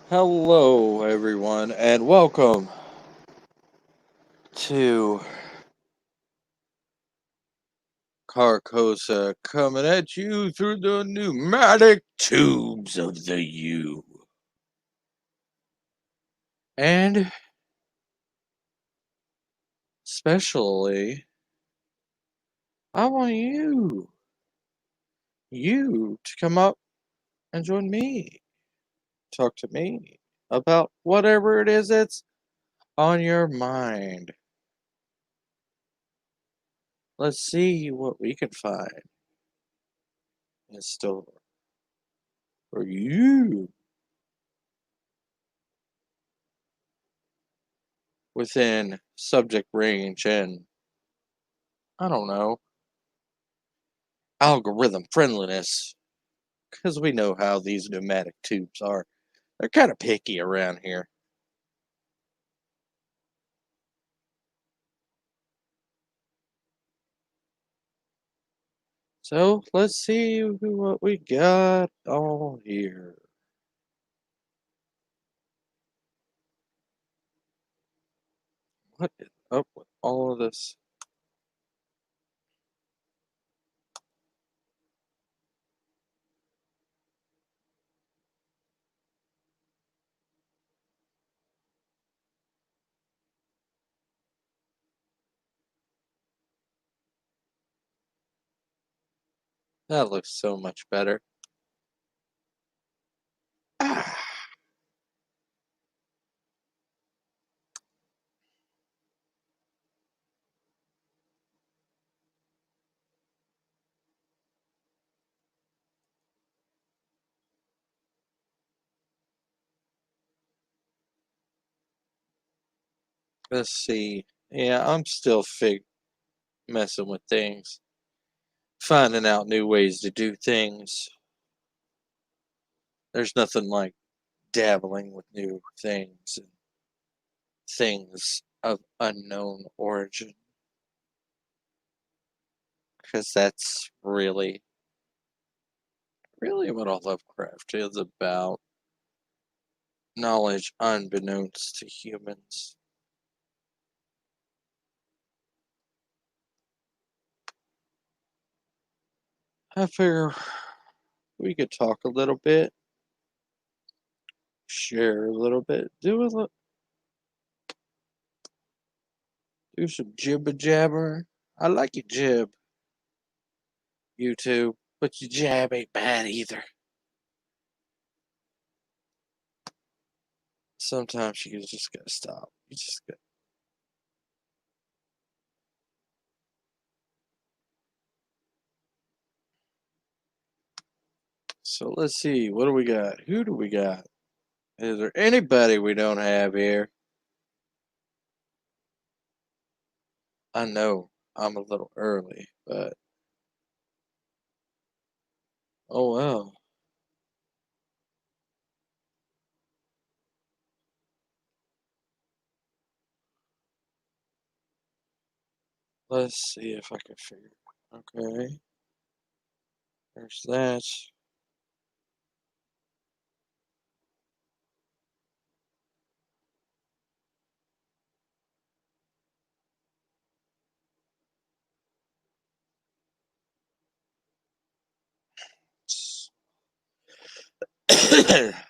Hello, everyone, and welcome to Carcosa coming at you through the pneumatic tubes of the U. And especially, I want you to come up and join me, talk to me about whatever it is that's on your mind. Let's see what we can find in store for you within subject range and, I don't know, algorithm friendliness, because we know how these pneumatic tubes are. They're kind of picky around here. So let's see what we got all here. What is up with all of this? That looks so much better. Ah, let's see. Yeah, I'm still messing with things, finding out new ways to do things. There's nothing like dabbling with new things and things of unknown origin, because that's really what all Lovecraft is about. Knowledge unbeknownst to humans. I figure we could talk a little bit, share a little bit, do some jibber jabber. I like your jib, you two, but your jab ain't bad either. Sometimes you just gotta stop. You just got. So let's see. What do we got? Who do we got? Is there anybody we don't have here? I know I'm a little early, but oh well. Let's see if I can figure. Okay, there's that.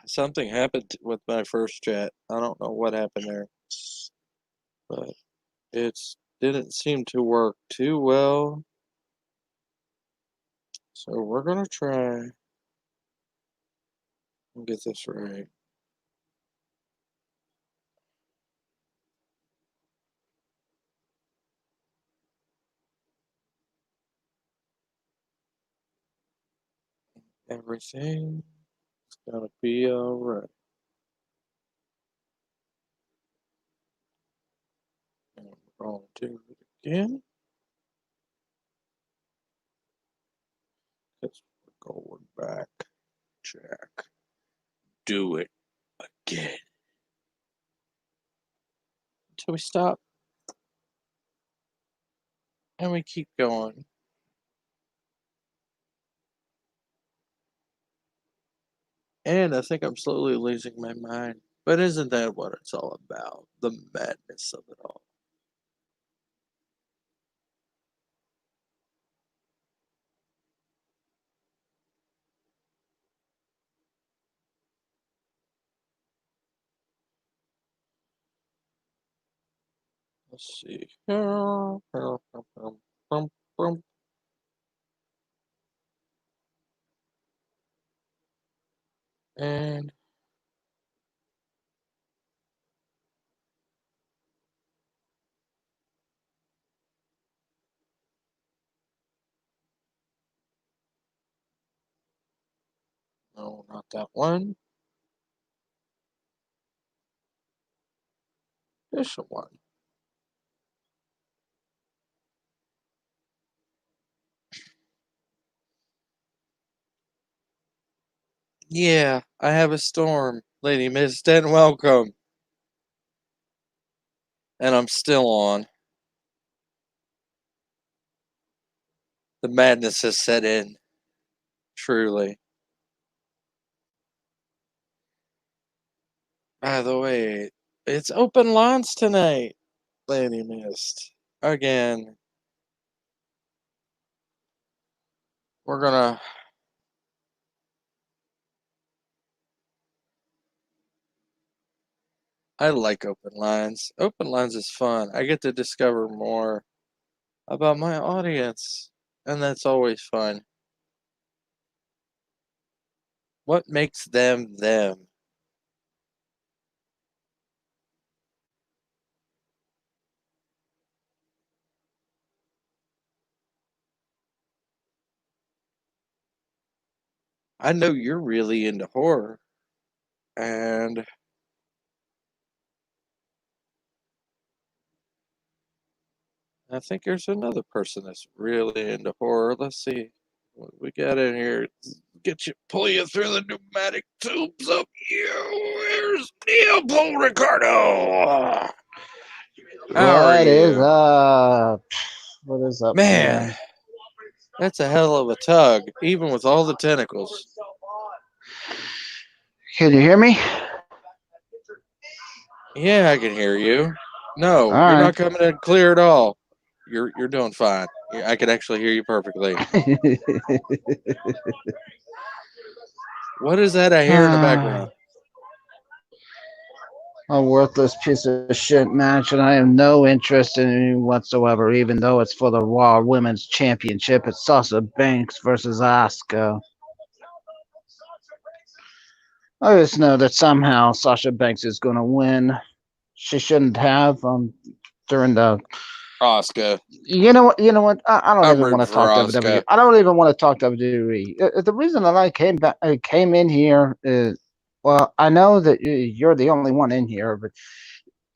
Something happened with my first chat. I don't know what happened there, but it didn't seem to work too well. So we're gonna try and get this right. Everything is gonna be alright. And we're gonna do it again. Because we're going back. Jack. Do it again. Until we stop and we keep going. And I think I'm slowly losing my mind. But isn't that what it's all about? The madness of it all. Let's see. And no, not that one. This one. Yeah, I have a storm, Lady Mist, and welcome. And I'm still on. The madness has set in. Truly. By the way, it's open lines tonight, Lady Mist. Again. We're gonna. I like open lines. Open lines is fun. I get to discover more about my audience, and that's always fun. What makes them them? I know you're really into horror, and I think there's another person that's really into horror. Let's see what we got in here. Get you, pull you through the pneumatic tubes of you. Here's Neil Ricardo. How are What is you? up? What is up, Man, man? that's a hell of a tug, even with all the tentacles. Can you hear me? Yeah, I can hear you. All No, you're right. not coming in clear at all. You're doing fine. I can actually hear you perfectly. What is that I hear in the background? A worthless piece of shit match, and I have no interest in it whatsoever, even though it's for the Raw Women's Championship. It's Sasha Banks versus Asuka. I just know that somehow Sasha Banks is going to win. She shouldn't have during the. Oscar. You know what? You know what? I don't I'm even rooting want to for talk WWE. Oscar. I don't even want to talk WWE. The reason that I came in here is, well, I know that you're the only one in here, but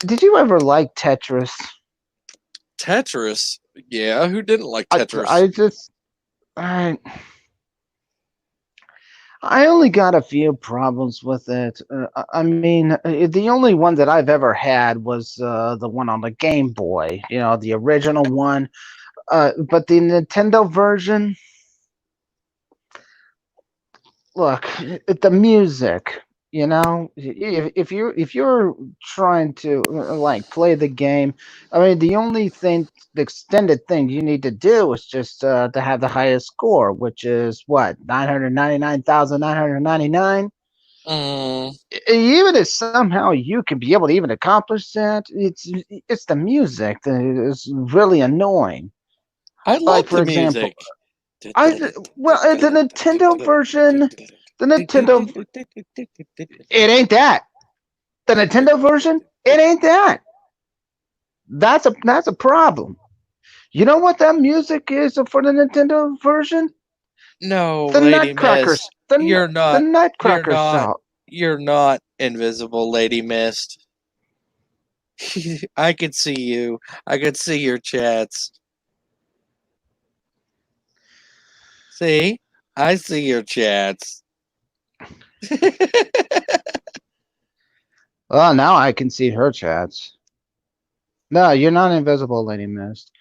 did you ever like Tetris? Tetris? Yeah, who didn't like I Tetris? I just I I only got a few problems with it. I mean, the only one that I've ever had was the one on the Game Boy. You know, the original one. But the Nintendo version, look, the music, you know, if you're trying to like play the game, I mean, the only thing, the extended thing you need to do is just to have the highest score, which is what, 999,999. Mm, Even if somehow you can be able to even accomplish that, it's the music that is really annoying. I Like, love for the example, music. the Nintendo version, the Nintendo, it ain't that. The Nintendo version, it ain't that. That's a problem. You know what that music is for the Nintendo version? No, The Lady Nutcrackers, Mist. the You're Nutcracker not, song. you're not invisible, Lady Mist. I can see you. I can see your chats. See? I see your chats. Oh, now I can see her chats. No, you're not invisible, Lady Mist.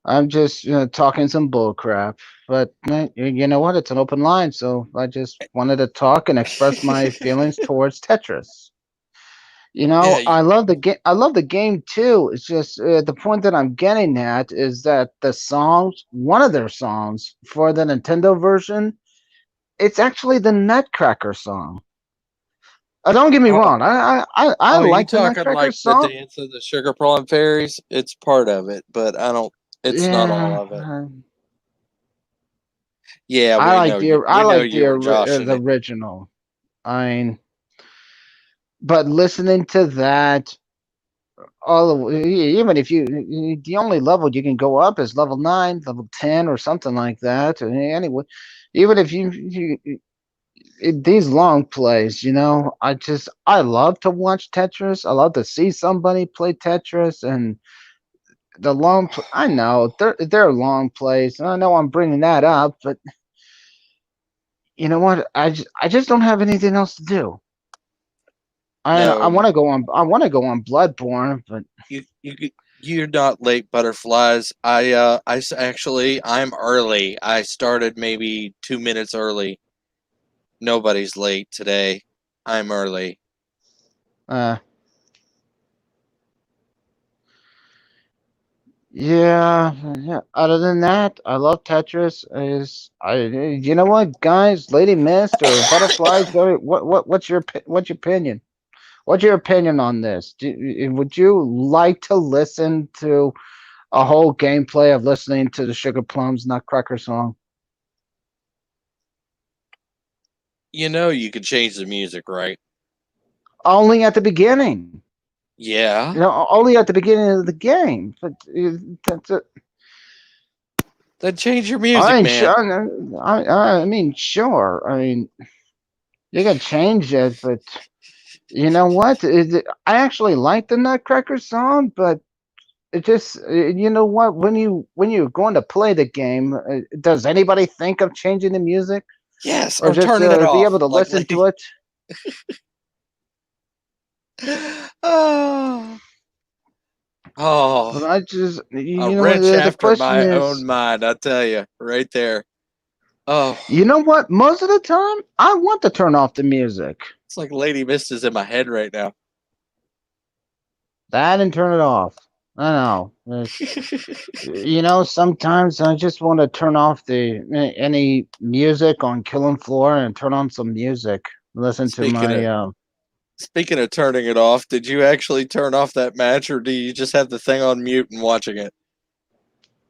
I'm just talking some bull crap. But you know what? It's an open line, so I just wanted to talk and express my feelings towards Tetris. Yeah, I love the game. I love the game too. It's just the point that I'm getting at is that the songs, one of their songs for the Nintendo version, it's actually the Nutcracker song. Don't get me oh, wrong. I oh, you like the talking Nutcracker like the song. dance of the sugar plum fairies? It's part of it, but I don't. It's not all Yeah, of it. Yeah, I like the we know you were joshing the it. original. I mean, but listening to that, even if the only level you can go up is level 9, level 10, or something like that. And anyway, even if these long plays, I love to watch Tetris. I love to see somebody play Tetris, and I know they're long plays. And I know I'm bringing that up, but you know what? I just don't have anything else to do. I No, want to go on. I want to go on Bloodborne, but you're not late, butterflies. Actually, I'm early. I started maybe 2 minutes early. Nobody's late today. I'm early. uh, yeah, yeah. Other than that, I love Tetris. You know what, guys, Lady Mist or Butterflies? What's your opinion? What's your opinion on this? Would you like to listen to a whole gameplay of listening to the Sugar Plums Nutcracker song? You know you can change the music, right? Only at the beginning. Yeah. Only at the beginning of the game. But Then change your I music, mean, man. sure. I mean, sure. I mean, you can change it, but you know what? I actually like the Nutcracker song, but it just you know what? When you're going to play the game, does anybody think of changing the music Yes, or or just turning it be off. able to Like listen lady. to it? Oh, oh, But I just a you know what? wrench The after question my own is, mind. I tell you, right there. Oh, you know what? Most of the time, I want to turn off the music. it's like Lady Mist is in my head right now. That and turn it off. I know. Sometimes I just want to turn off the any music on Killing Floor and turn on some music. Listen to speaking my of speaking of turning it off, did you actually turn off that match, or do you just have the thing on mute and watching it?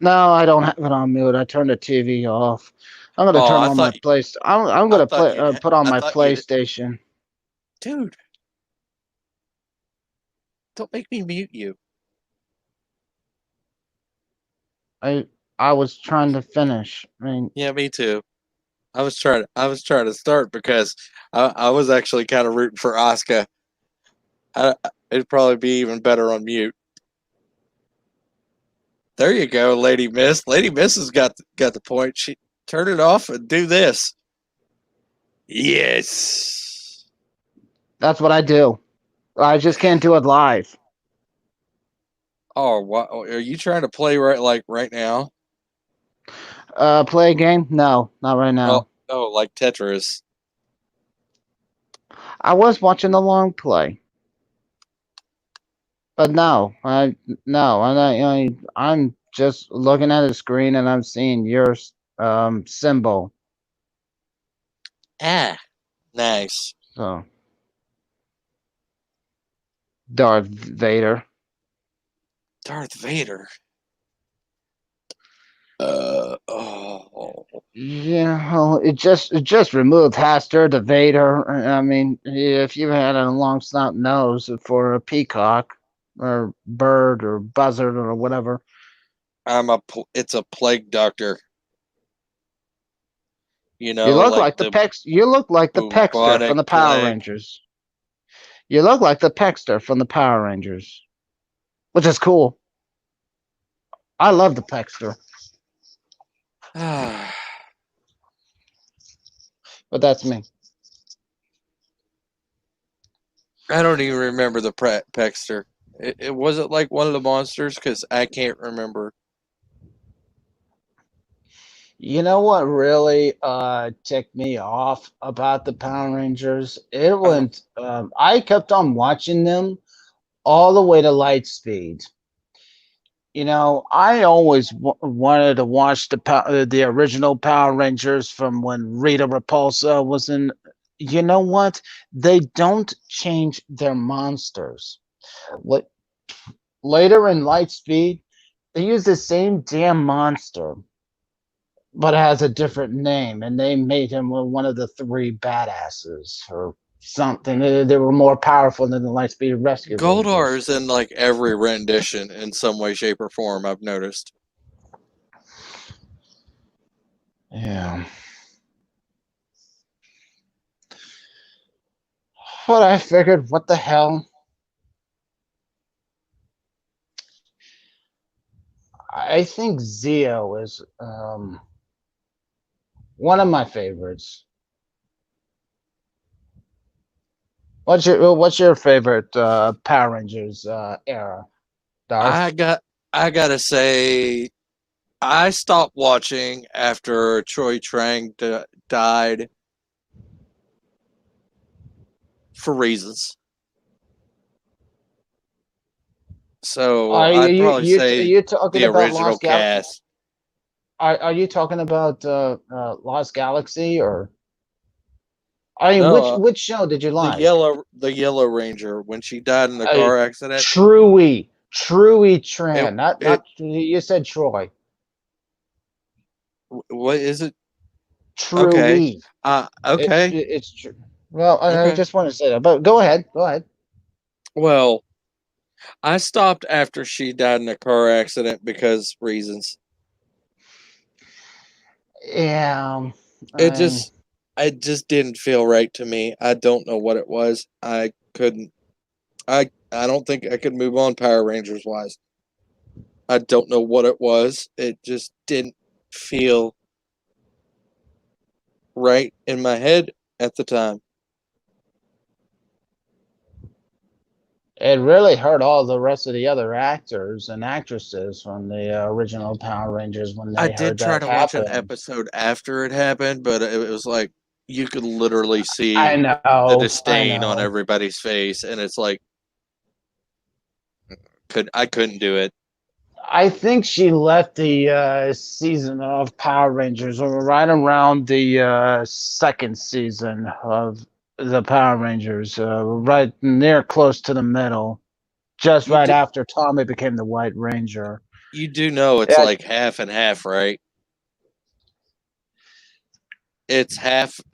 No, I don't have it on mute. I turned the TV off. I'm gonna Oh, turn on my place. I'm I gonna thought play you'd, put on I my thought you'd, PlayStation. dude. Don't make me mute you. I I was trying to finish. I mean, Yeah, me too. I was trying to start because I was actually kind of rooting for Asuka. It'd probably be even better on mute. There you go, Lady Miss. Lady Miss has got the point. She turn it off and do this. Yes. that's what I do. I just can't do it live. Oh, what are you trying to play right now? Play a game? No, not right Oh, now. oh, like Tetris. I was watching the long play. But no, I'm just looking at the screen and I'm seeing your symbol. Ah, nice. So Darth Vader. Darth Vader. Oh. It just removed Haster the Vader. I mean, if you had a long snout nose for a peacock or bird or buzzard or whatever, It's a plague doctor. You you know, look like like the the Pex. You look like the Pexter from bubonic the Power plague. Rangers. You look like the Pexter from the Power Rangers, which is cool. I love the Pexter, I but that's me. don't even remember the Pexter. It wasn't like one of the monsters because I can't remember. You know what really ticked me off about the Power Rangers? It Uh, went. I kept on watching them all the way to Lightspeed. I always wanted to watch the original Power Rangers from when Rita Repulsa was in. You know what? They don't change their monsters. La- Later in Lightspeed, they use the same damn monster, but it has a different name, and they made him one of the three badasses or something. They were more powerful than the Lightspeed Rescue Goldar Rangers. is in like every rendition in some way, shape, or form. I've noticed. Yeah. But I figured, what the hell? I think Zio is one of my favorites. What's your favorite Power Rangers era, Darth? I gotta say, I stopped watching after Troy Trang died for reasons. So Are I'd you probably you are say you talking the about original Lost Gal? cast. Are you talking about Lost Galaxy, or I mean, No, which show did you like? the Yellow Ranger when she died in the Uh, car accident. Truey It Tran, not it you said Troy. what is it? Okay, Truey. okay, It's true. Well, I okay. just want to say that, but go ahead. Go ahead. Well, I stopped after she died in a car accident because reasons. Yeah. It Um, just it just didn't feel right to me. I don't know what it was. I couldn't. I don't think I could move on Power Rangers wise. I don't know what it was. It just didn't feel right in my head at the time. it really hurt all the rest of the other actors and actresses from the original Power Rangers when I they did heard try that to watch an happen. episode after it happened, but it was like you could literally I see the know. I disdain on know. everybody's face, and it's like I couldn't do it. I think she left the season of Power Rangers or right around the second season of the Power Rangers, right near close to the middle, just You right do after Tommy became the White Ranger. you do know it's Yeah, like half and half, right? It's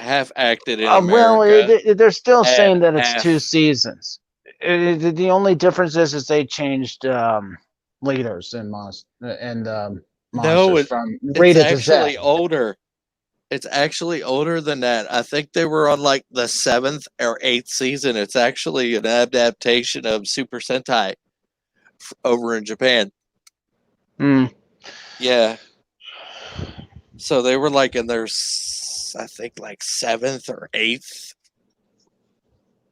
half acted in well, America they're still and saying that it's two half. seasons. The only difference is they changed leaders and No, monsters from it's Rita to Zed. actually older. It's actually older than that. I think they were on like the seventh or eighth season. It's actually an adaptation of Super Sentai over in Japan. Hmm. Yeah. So they were like in their, I think, like seventh or eighth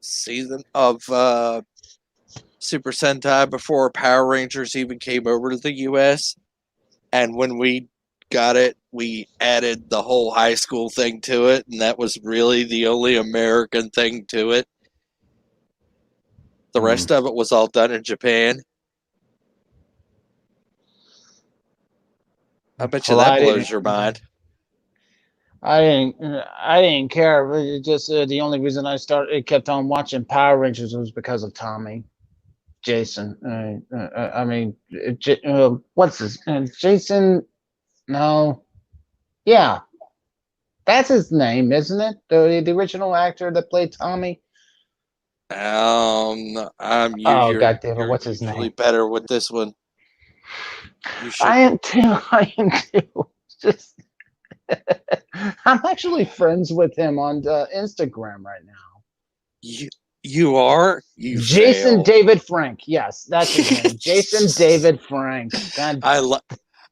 season of Super Sentai before Power Rangers even came over to the US. And when we got it, we added the whole high school thing to it. And that was really the only American thing to it. The Hmm. rest of it was all done in Japan. I bet you Well, that I didn't. blows your mind. I didn't care. It just the only reason kept on watching Power Rangers was because of Tommy, Jason. I mean, what's his Jason? No, yeah, that's his name, isn't it? The original actor that played Tommy. Oh, God damn it, You're what's his usually name? better with this one. You should I am too. I am too. Just, I'm actually friends with him on Instagram right now. you you are you Jason fail. David Frank. Yes, that's his name. Jason David Frank. God, I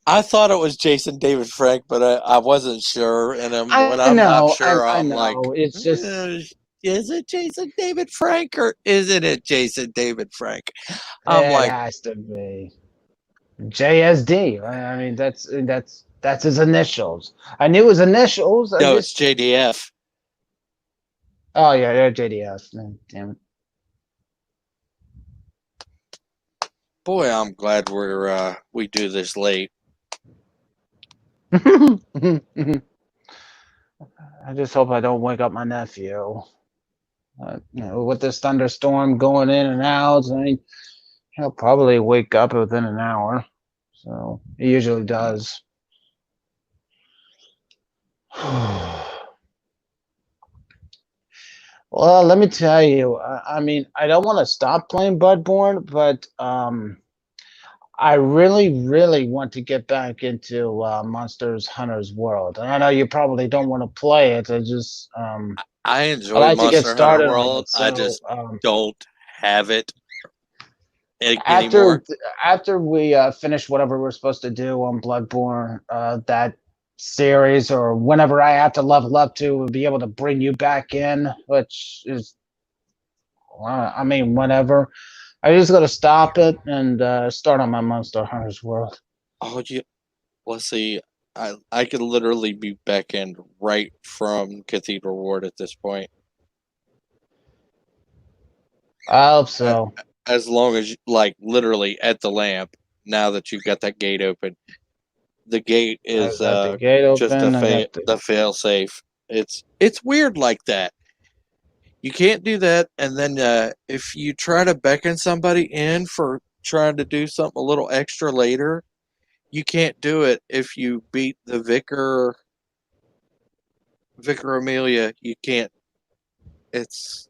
I thought it was Jason David Frank, but I wasn't sure. And when I I'm not know. I, sure, I I'm like, know. It's just is it Jason David Frank or isn't it Jason David Frank? I'm it like, has to be JSD. I mean, that's That's his initials. I knew his initials. No, it's JDF. Oh yeah, JDS. Man, damn it. Boy, I'm glad we do this late. I just hope I don't wake up my nephew. With this thunderstorm going in and out, he'll probably wake up within an hour. So he usually does. Well, let me tell you. I don't want to stop playing Bloodborne, but I really, really want to get back into Monsters Hunter's World. And I know you probably don't want to play it. I I enjoy like to get Monster Hunter started on World. it. I So just don't have it after anymore. after we finish whatever we're supposed to do on Bloodborne, that series, or whenever I have to level up to, we'll be able to bring you back in, which is, whenever. I just got to stop it and start on my Monster Hunter's World. Oh, let's see. I could literally be back in right from Cathedral Ward at this point. I hope so. As long as, like, literally at the lamp, now that you've got that gate open. The gate is I got the gate just open. I got the fail safe. It's weird like that. You can't do that, and then if you try to beckon somebody in for trying to do something a little extra later, you can't do it if you beat the Vicar Amelia. You can't. It's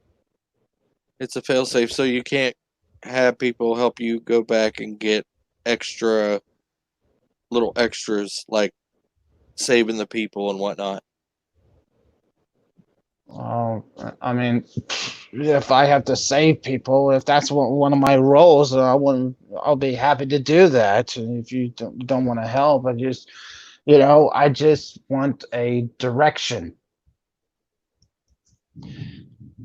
a failsafe, so you can't have people help you go back and get extra little extras like saving the people and whatnot. If I have to save people, if that's one of my roles, I'll be happy to do that. And if you don't want to help, I just want a direction.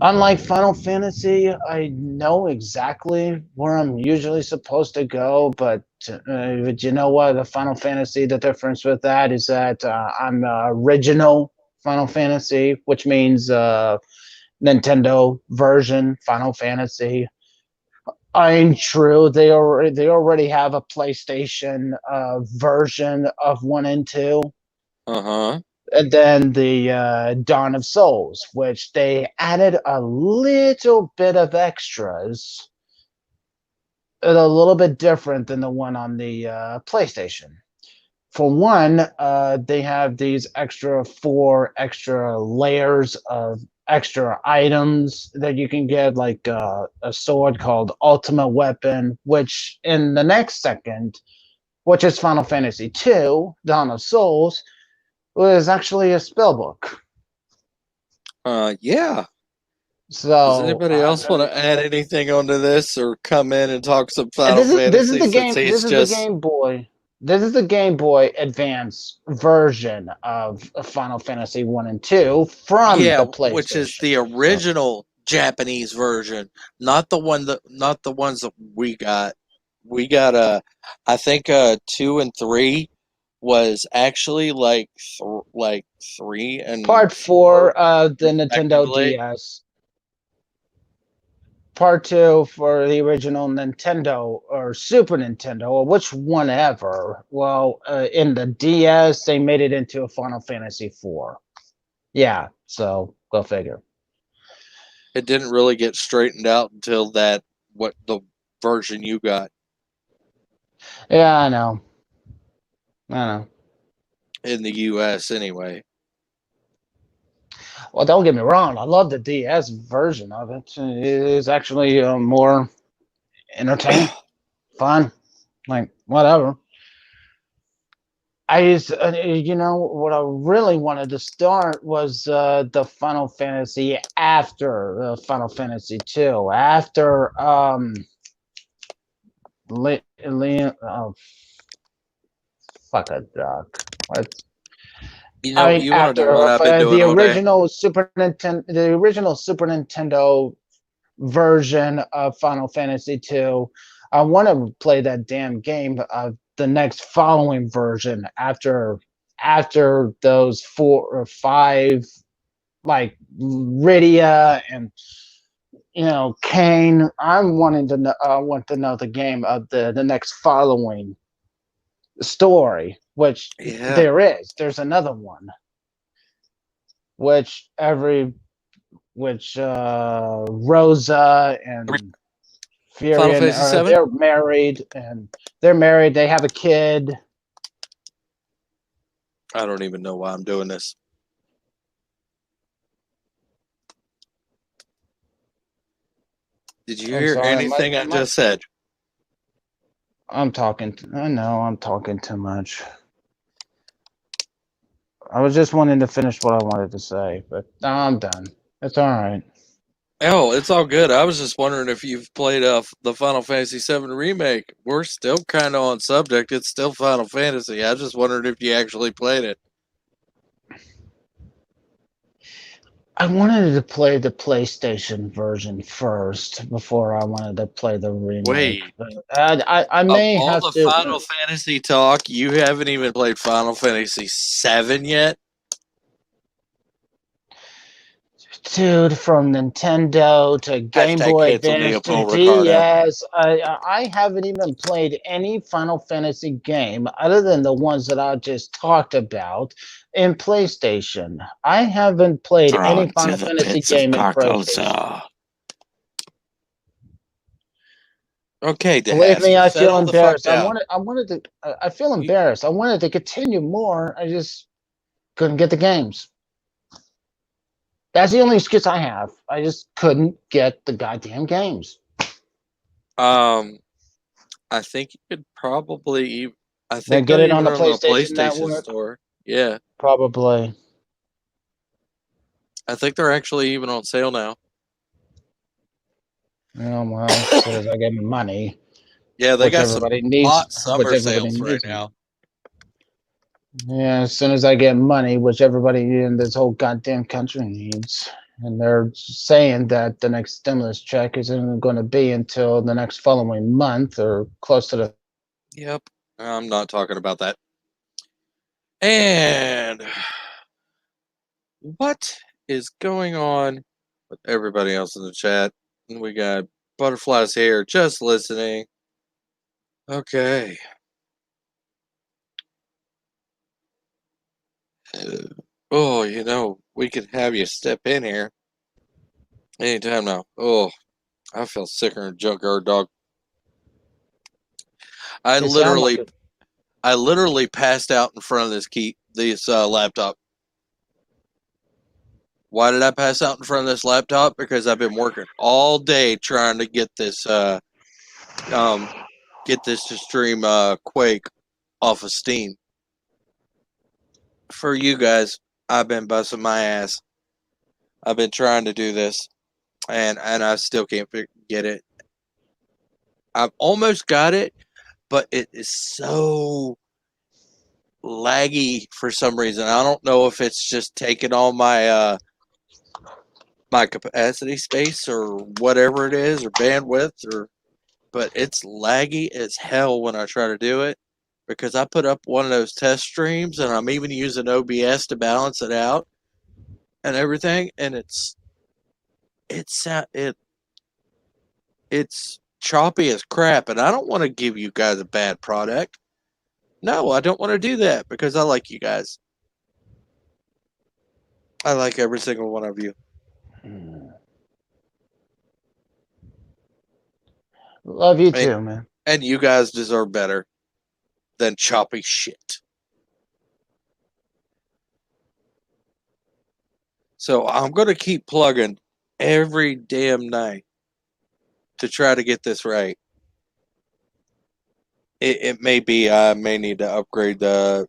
Unlike Final Fantasy, I know exactly where I'm usually supposed to go, but you know what? The Final Fantasy, the difference with that is that I'm original Final Fantasy, which means Nintendo version Final Fantasy. I'm true. They already have a PlayStation version of 1 and 2. Uh-huh. And then the Dawn of Souls, which they added a little bit of extras, a little bit different than the one on the PlayStation. For one, they have these four extra layers of extra items that you can get, like a sword called Ultimate Weapon, which in the next second, which is Final Fantasy II, Dawn of Souls, was actually a spell book. Yeah. So Does anybody else want to add anything onto this or come in and talk some Final this is Fantasy the since game. he's This is the just Game Boy. This is the Game Boy Advance version of Final Fantasy 1 and 2 from yeah, the which is PlayStation. the So, original Japanese version, not the ones that we got. We got I think 2 and 3 was actually like 3 and Part 4 4 of the Nintendo respectively. DS. Part 2 for the original Nintendo or Super Nintendo, or which one ever. Well, in the DS, they made it into a Final Fantasy 4. Yeah, so go figure. It didn't really get straightened out until what the version you got Yeah, I know. I know. in the US anyway. Well, don't get me wrong. I love the DS version of it. It is actually more entertaining, fun, like whatever. What I really wanted to start was the Final Fantasy after Final Fantasy 2, after oh, fuck a duck. What? You want to know After what I've been doing the all day? original Super Nintendo version of Final Fantasy 2. I want to play that damn game of the next following version after after those 4 or 5, like Rydia and Kane, I'm wanting to know. I want to know the game of the next following story, which Yeah. there's another one, which Rosa and Final Furion Fantasy are 7? they're married. They have a kid. I don't even know why I'm doing this. Did you I'm hear sorry, anything I just said? I know I'm talking too much. I was just wanting to finish what I wanted to say, but now I'm done. It's all right. Oh, it's all good. I was just wondering if you've played the Final Fantasy VII remake. We're still kind of on subject. It's still Final Fantasy. I just wondered if you actually played it. I wanted to play the PlayStation version first before I wanted to play the remake. Wait, But I of may all have the to. Final Fantasy talk, you haven't even played Final Fantasy VII yet? Dude, from Nintendo to Game Hashtag Boy cancel Advance to Leopoldo Ricardo. DS, I haven't even played any Final Fantasy game other than the ones that I just talked about in PlayStation. I haven't played any Drawn to Final the Fantasy pits of game in PlayStation. Carcosa. Okay, Believe Dahas, me, I feel settle the fuck embarrassed. down. I feel You, embarrassed. I wanted to continue more. I just couldn't get the games. That's the only excuse I have. I just couldn't get the goddamn games. I think you could probably. I Then think get they're it on even the on the PlayStation PlayStation Network. Store. Yeah, Probably. I think they're actually even on sale now. Well, as soon as I get money, Yeah, they got some hot which summer everybody sales right needs now. money. Yeah, as soon as I get money, which everybody in this whole goddamn country needs. And they're saying that the next stimulus check isn't going to be until the next following month or close to the. Yep, I'm not talking about that. And what is going on with everybody else in the chat? We got butterflies here just listening. Okay. Oh, we could have you step in here anytime now. Oh, I feel sicker than a junkyard dog. I You sound like literally, I literally passed out in front of this laptop. Why did I pass out in front of this laptop? Because I've been working all day trying to get this to stream Quake off of Steam. For you guys, I've been busting my ass. I've been trying to do this, and I still can't get it. I've almost got it, but it is so laggy for some reason. I don't know if it's just taking all my capacity space or whatever it is, or bandwidth, but it's laggy as hell when I try to do it, because I put up one of those test streams and I'm even using OBS to balance it out and everything, and it's choppy as crap, and I don't want to give you guys a bad product. No, I don't want to do that because I like you guys. I like every single one of you. Love you too, man. And you guys deserve better than choppy shit. So I'm going to keep plugging every damn night to try to get this right. It may be I may need to upgrade to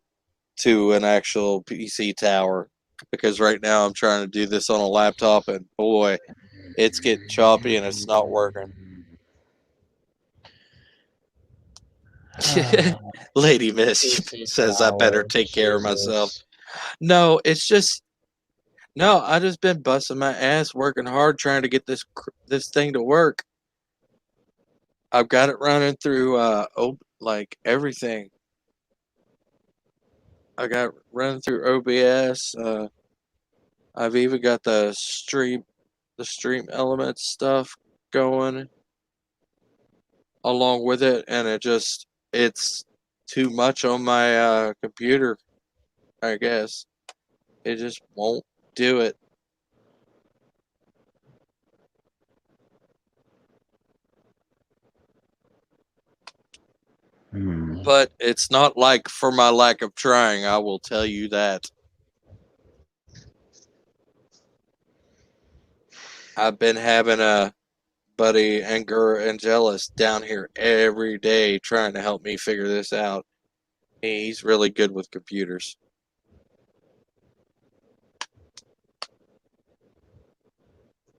an actual PC tower, because right now I'm trying to do this on a laptop, and boy, it's getting choppy and it's not working. Lady Miss says I better take care of myself. No, it's just no. I just been busting my ass, working hard, trying to get this thing to work. I've got it running through like everything. I got running through OBS. I've even got the stream elements stuff going along with it, and it's too much on my computer. I guess it just won't do it. But it's not like for my lack of trying, I will tell you that. I've been having a buddy Anger Angelus down here every day trying to help me figure this out. He's really good with computers.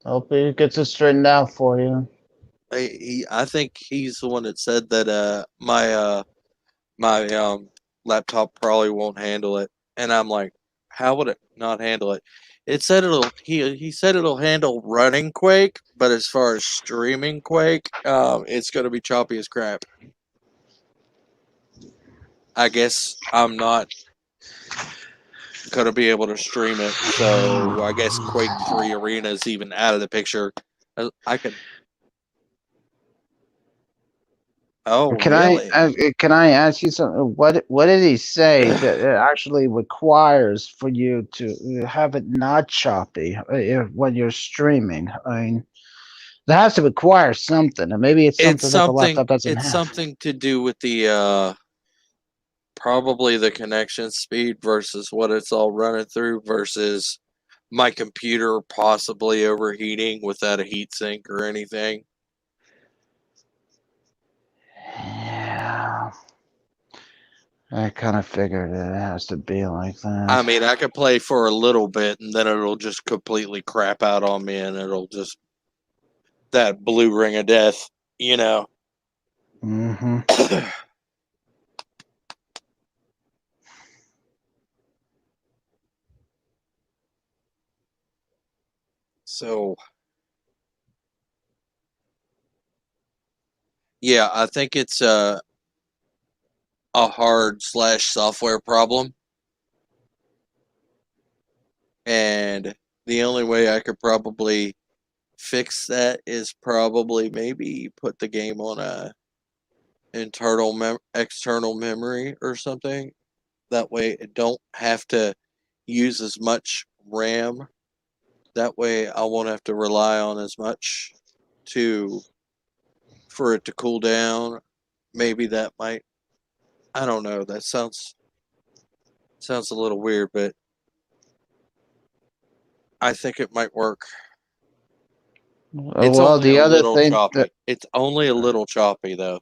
Hope he gets it straightened out for you. I think he's the one that said that my laptop probably won't handle it, and I'm like, how would it not handle it? It said he said it'll handle running Quake, but as far as streaming Quake, it's gonna be choppy as crap. I guess I'm not gonna be able to stream it, so I guess Quake 3 Arena is even out of the picture. I could. Oh, really? Can I ask you something? What did he say that it actually requires for you to have it not choppy when you're streaming? I mean, it has to require something, and maybe it's something that the laptop doesn't It's have. something to do with the probably the connection speed versus what it's all running through versus my computer possibly overheating without a heatsink or anything. Yeah, I kind of figured it has to be like that. I mean, I could play for a little bit and then it'll just completely crap out on me and it'll just that blue ring of death, you know. Mm-hmm. So yeah, I think it's a hard / software problem. And the only way I could probably fix that is probably maybe put the game on a external memory or something. That way it don't have to use as much RAM. That way I won't have to rely on as much for it to cool down. Maybe that might, I don't know, that sounds a little weird, but I think it might work. It's Well, only the a other little thing choppy. that It's only a little choppy though.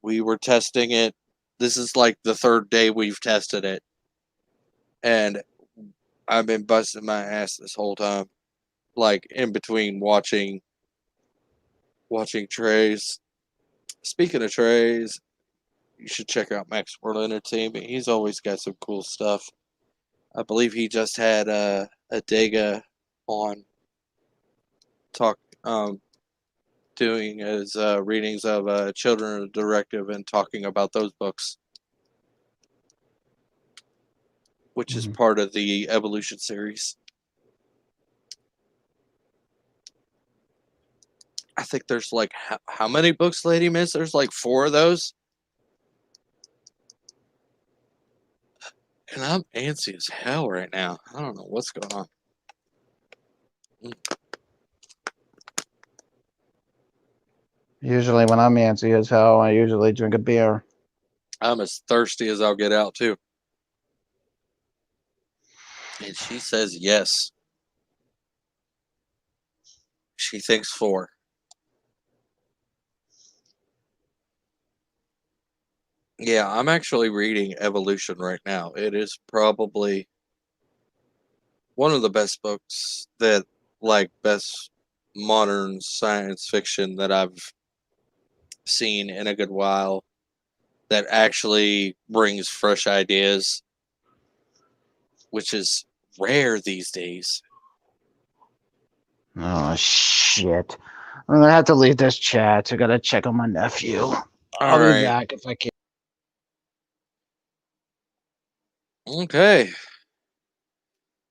We were testing it. This is like the third day we've tested it. And I've been busting my ass this whole time. Like in between watching Trey's. Speaking of Trey's, you should check out Max World Entertainment. He's always got some cool stuff. I believe he just had a Dega on talk doing his readings of Children of the Directive and talking about those books, which is part of the Evolution series. I think there's like how many books, Lady Miss? There's like 4 of those. And I'm antsy as hell right now. I don't know what's going on. usually when I'm antsy as hell, I usually drink a beer. I'm as thirsty as I'll get out too. And she says yes. She thinks 4. Yeah, I'm actually reading Evolution right now. It is probably one of the best books that, like, best modern science fiction that I've seen in a good while that actually brings fresh ideas, which is rare these days. Oh shit! I'm gonna have to leave this chat. I gotta check on my nephew. I'll be back if I can. Okay.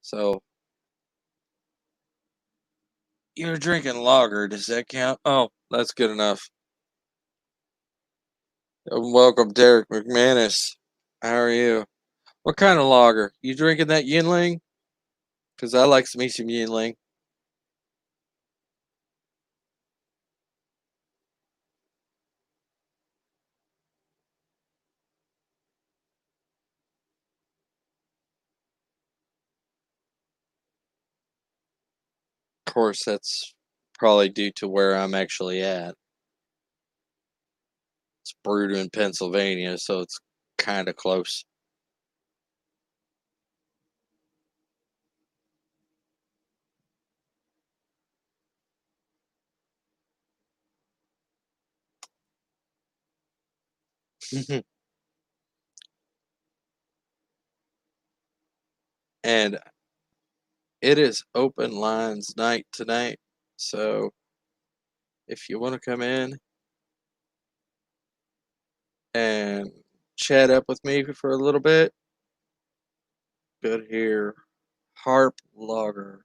So you're drinking lager. Does that count? Oh, that's good enough. Welcome, Derek McManus. How are you? What kind of lager? You drinking that Yinling? Because I like me some Yinling. Of course, that's probably due to where I'm actually at. It's brewed in Pennsylvania, so it's kind of close. And it is open lines night tonight. So if you want to come in and chat up with me for a little bit, good here. Harp Lager.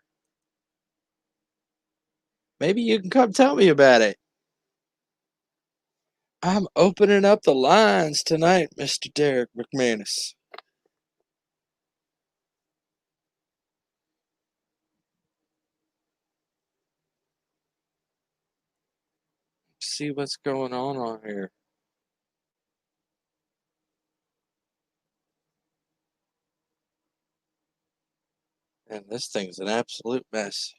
Maybe you can come tell me about it. I'm opening up the lines tonight, Mr. Derek McManus. See what's going on here. And this thing's an absolute mess.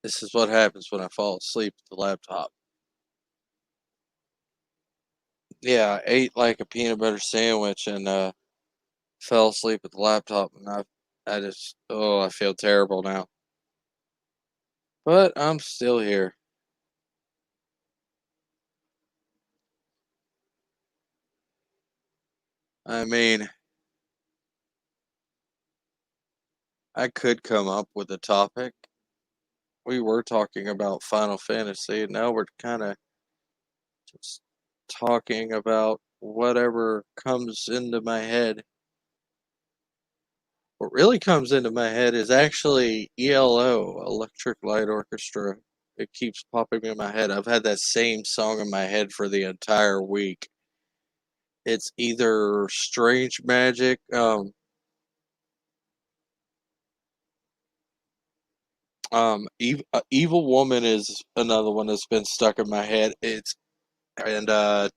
This is what happens when I fall asleep at the laptop. Yeah, I ate like a peanut butter sandwich and fell asleep at the laptop, and I feel terrible now. But I'm still here. I mean, I could come up with a topic. We were talking about Final Fantasy, and now we're kind of just talking about whatever comes into my head. What really comes into my head is actually ELO, Electric Light Orchestra. It keeps popping in my head. I've had that same song in my head for the entire week. It's either Strange Magic, Evil Woman is another one that's been stuck in my head.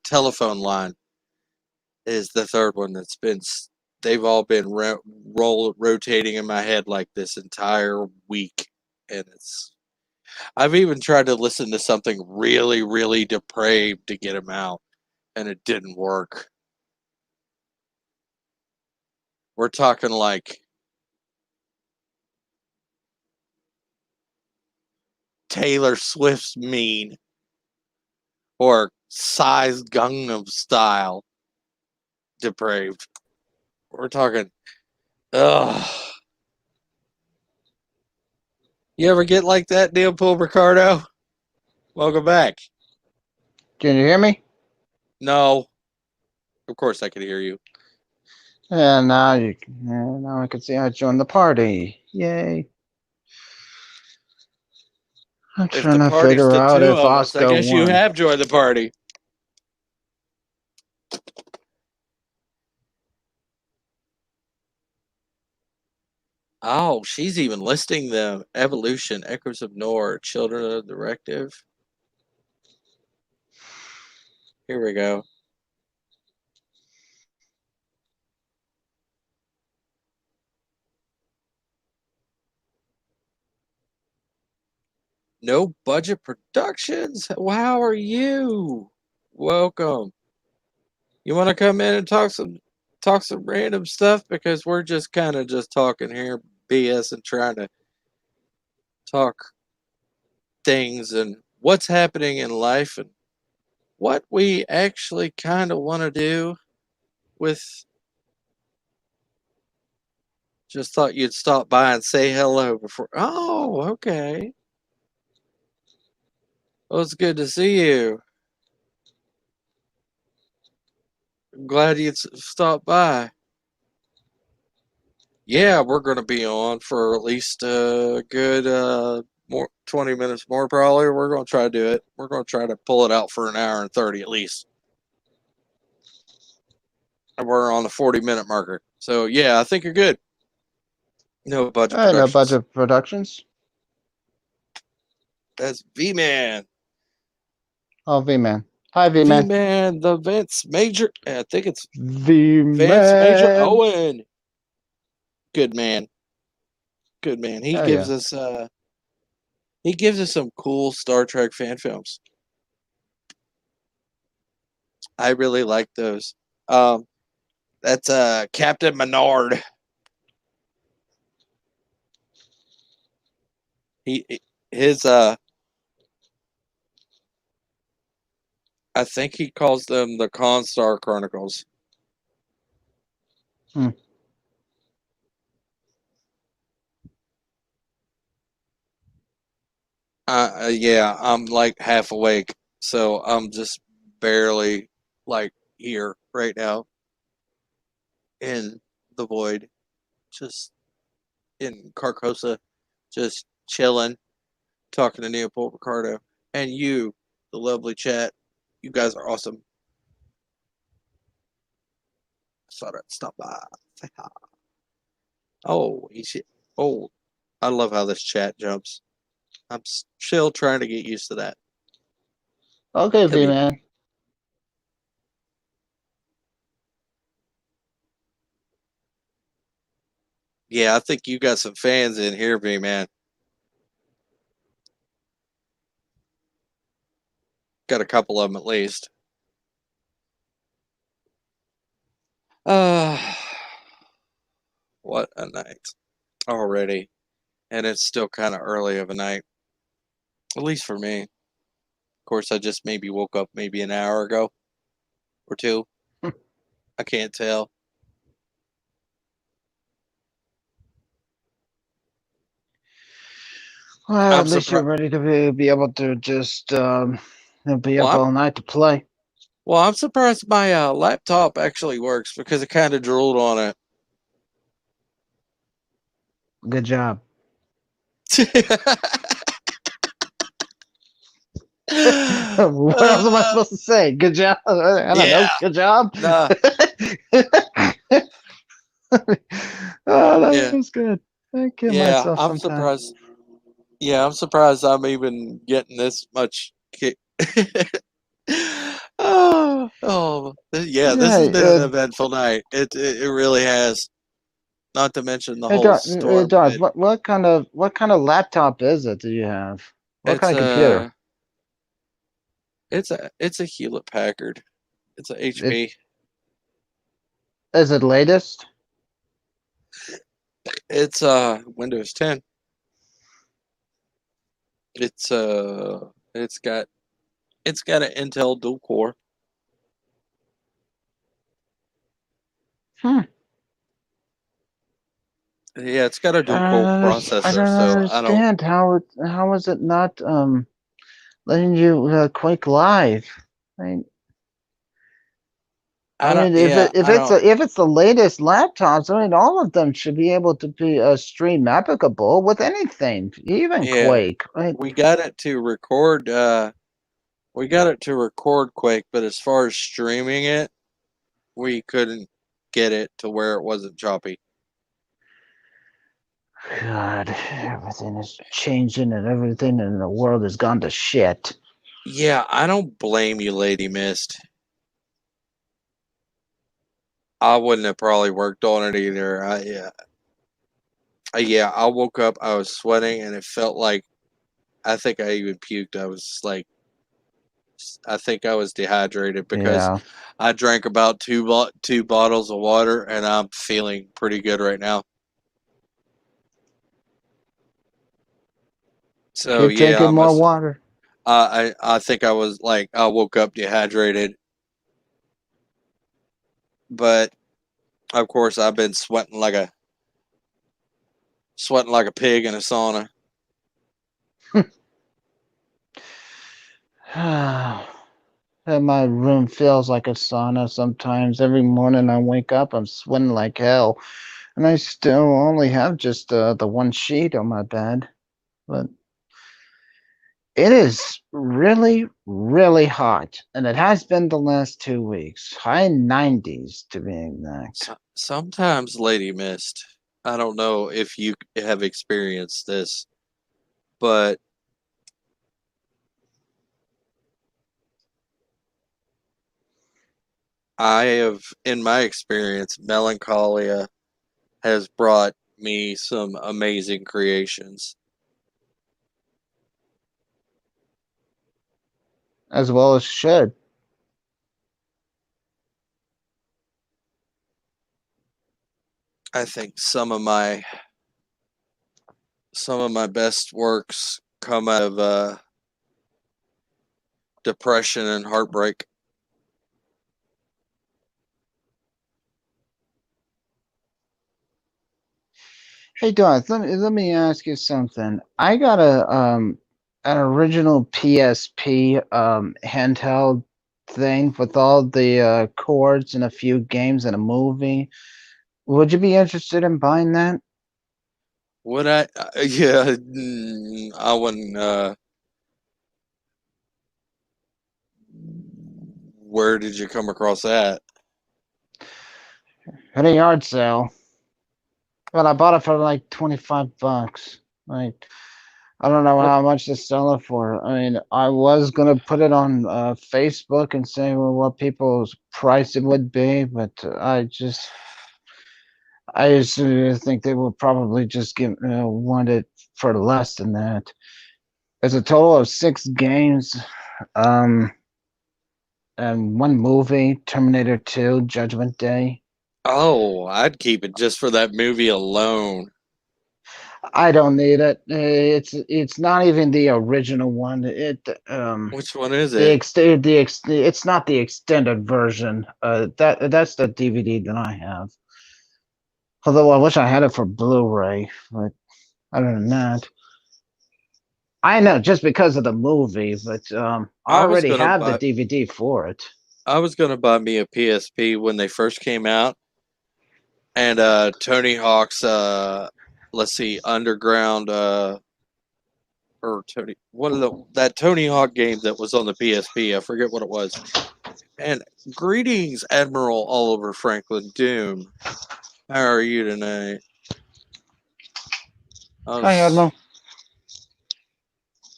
Telephone Line is the third one that's been. They've all been rotating in my head like this entire week, and it's. I've even tried to listen to something really, really depraved to get them out, and it didn't work. We're talking like Taylor Swift's Mean or Size Gangnam Style depraved. We're talking, ugh. You ever get like that, Neil Paul Ricardo? Welcome back. Can you hear me? No, of course I can hear you. Yeah, now I can see I joined the party. Yay. I'm If the trying to party's figure the out two if of us, I Oscar guess you won. have joined the party. Oh, she's even listing them. Evolution, Echoes of Nor, Children of the Directive. Here we go. No Budget Productions. How are you? Welcome. You want to come in and talk some random stuff, because we're just kind of just talking here BS and trying to talk things and what's happening in life and what we actually kind of want to do with. Just thought you'd stop by and say hello before. Oh, okay. Well, it's good to see you. I'm glad you'd stop by. Yeah, we're going to be on for at least a good more 20 minutes more probably. We're going to try to do it. We're going to try to pull it out for an hour and 30 at least. And we're on the 40-minute marker. So yeah, I think you're good. No budget No productions. budget productions. That's V-Man. Oh, V-Man. Hi, V-Man. V-Man, the Vince Major. I think it's Vince Major V-Man. Owen. Good man. Good man. Oh, yeah. He gives us some cool Star Trek fan films. I really like those. That's Captain Menard. He his I think he calls them the Constar Chronicles. Hmm. Yeah, I'm like half awake, so I'm just barely like here right now in the void, just in Carcosa, just chilling, talking to Neopol Ricardo and you, the lovely chat. You guys are awesome. Saw that stop by. Say hi. Oh, oh, I love how this chat jumps. I'm still trying to get used to that. Okay, He'll be V-Man. Yeah, I think you got some fans in here, B man. Got a couple of them at least. Uh, what a night already. And it's still kind of early of a night, at least for me. Of course, I just maybe woke up maybe an hour ago or two. I can't tell. Well, I'm at least you're surprised. ready to be able to just be Well, up all night to play. I'm surprised my laptop actually works because it kind of drooled on Good job. it. What else am I supposed to say? Good job. I don't know. Yeah. Good job. Nah. Oh, that Yeah. was good. I kill Yeah. myself I'm sometimes. surprised. Yeah, I'm surprised I'm even getting this much kick. Yeah, this Yeah, has been an eventful night. It really has. Not to mention the whole It storm. does. What kind of laptop is it? Do you have? What It's kind of computer? a it's a Hewlett Packard. It's a It HP. is it latest? It's Windows 10. It's got an Intel dual core. Hmm. Yeah, it's got a dual core I processor. don't So I don't. understand how is it not letting you Quake Live? I mean, I don't. Yeah, if I don't. it's the latest laptops, I mean, all of them should be able to be stream applicable with anything, even Yeah, Quake. Right? we got it to record. We got it to record Quake, but as far as streaming it, we couldn't get it to where it wasn't choppy. God, everything is changing and everything in the world has gone to shit. Yeah, I don't blame you, Lady Mist. I wouldn't have probably worked on it either. Yeah, I woke up, I was sweating, and it felt like I think I even puked. I think I was dehydrated because Yeah. I drank about two bottles of water, and I'm feeling pretty good right now. So Keep yeah, drinking more water. I think I was like I woke up dehydrated, but of course I've been sweating like a pig in a sauna. And my room feels like a sauna sometimes. Every morning I wake up, I'm sweating like hell. and I still only have just the one sheet on my bed. But it is really, really hot, and it has been the last 2 weeks. High 90s to be exact. Sometimes, Lady Mist, I don't know if you have experienced this, but I have, in my experience, Melancholia has brought me some amazing creations. As well as should. I think some of my best works come out of depression and heartbreak. Hey, Doc, let me ask you something. I got an original PSP handheld thing with all the chords and a few games and a movie. Would you be interested in buying that? Would I? Yeah, I wouldn't. Where did you come across that? At a yard sale. But I bought it for like $25. Like, I don't know What? how much to sell it for. I mean, I was gonna put it on Facebook and say what people's price it would be, but I just think they will probably just want it for less than that. There's a total of 6 games, um, and one movie, Terminator 2, Judgment Day. Oh, I'd keep it just for that movie alone. I don't need it. It's not even the original one. Which one is The it? it's not the extended version. That's the DVD that I have. Although I wish I had it for Blu-ray, but other than that. I know just because of the movie, but I I was already gonna have the buy. DVD for it. I was gonna buy me a PSP when they first came out, and Tony Hawk's let's see, Underground or Tony, what are that Tony Hawk game that was on the PSP? I forget what it was. And greetings, Admiral Oliver Franklin Doom. How are you tonight? Hi, Admiral.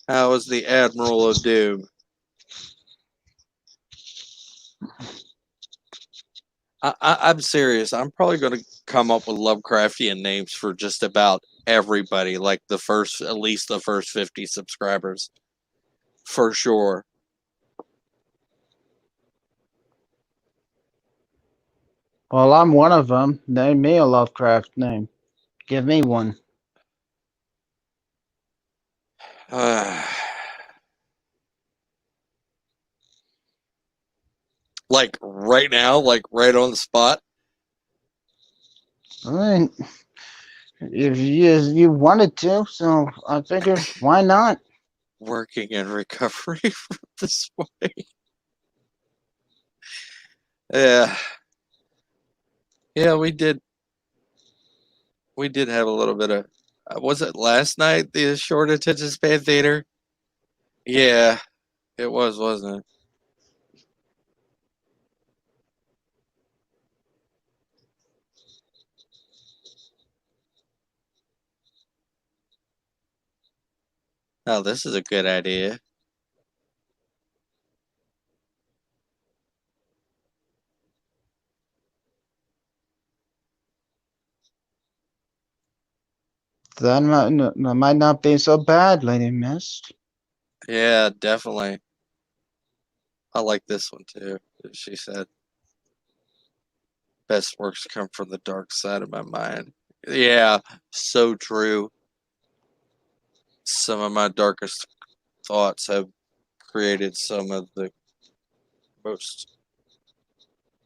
How is the Admiral of Doom? I'm serious. I'm probably going to come up with Lovecraftian names for just about everybody, like at least the first 50 subscribers, for sure. Well, I'm one of them. Name me a Lovecraft name. Give me one. Like right now, like right on the spot. I mean, if you wanted to, so I figured why not? Working in recovery from this way. Yeah, yeah, we did have a little bit of. Was it last night? The short attention span theater. Yeah, it was, wasn't it? Oh, this is a good idea. That might not be so bad, Lady Mist. Yeah, definitely. I like this one too. She said, best works come from the dark side of my mind. Yeah, so true. Some of my darkest thoughts have created some of the most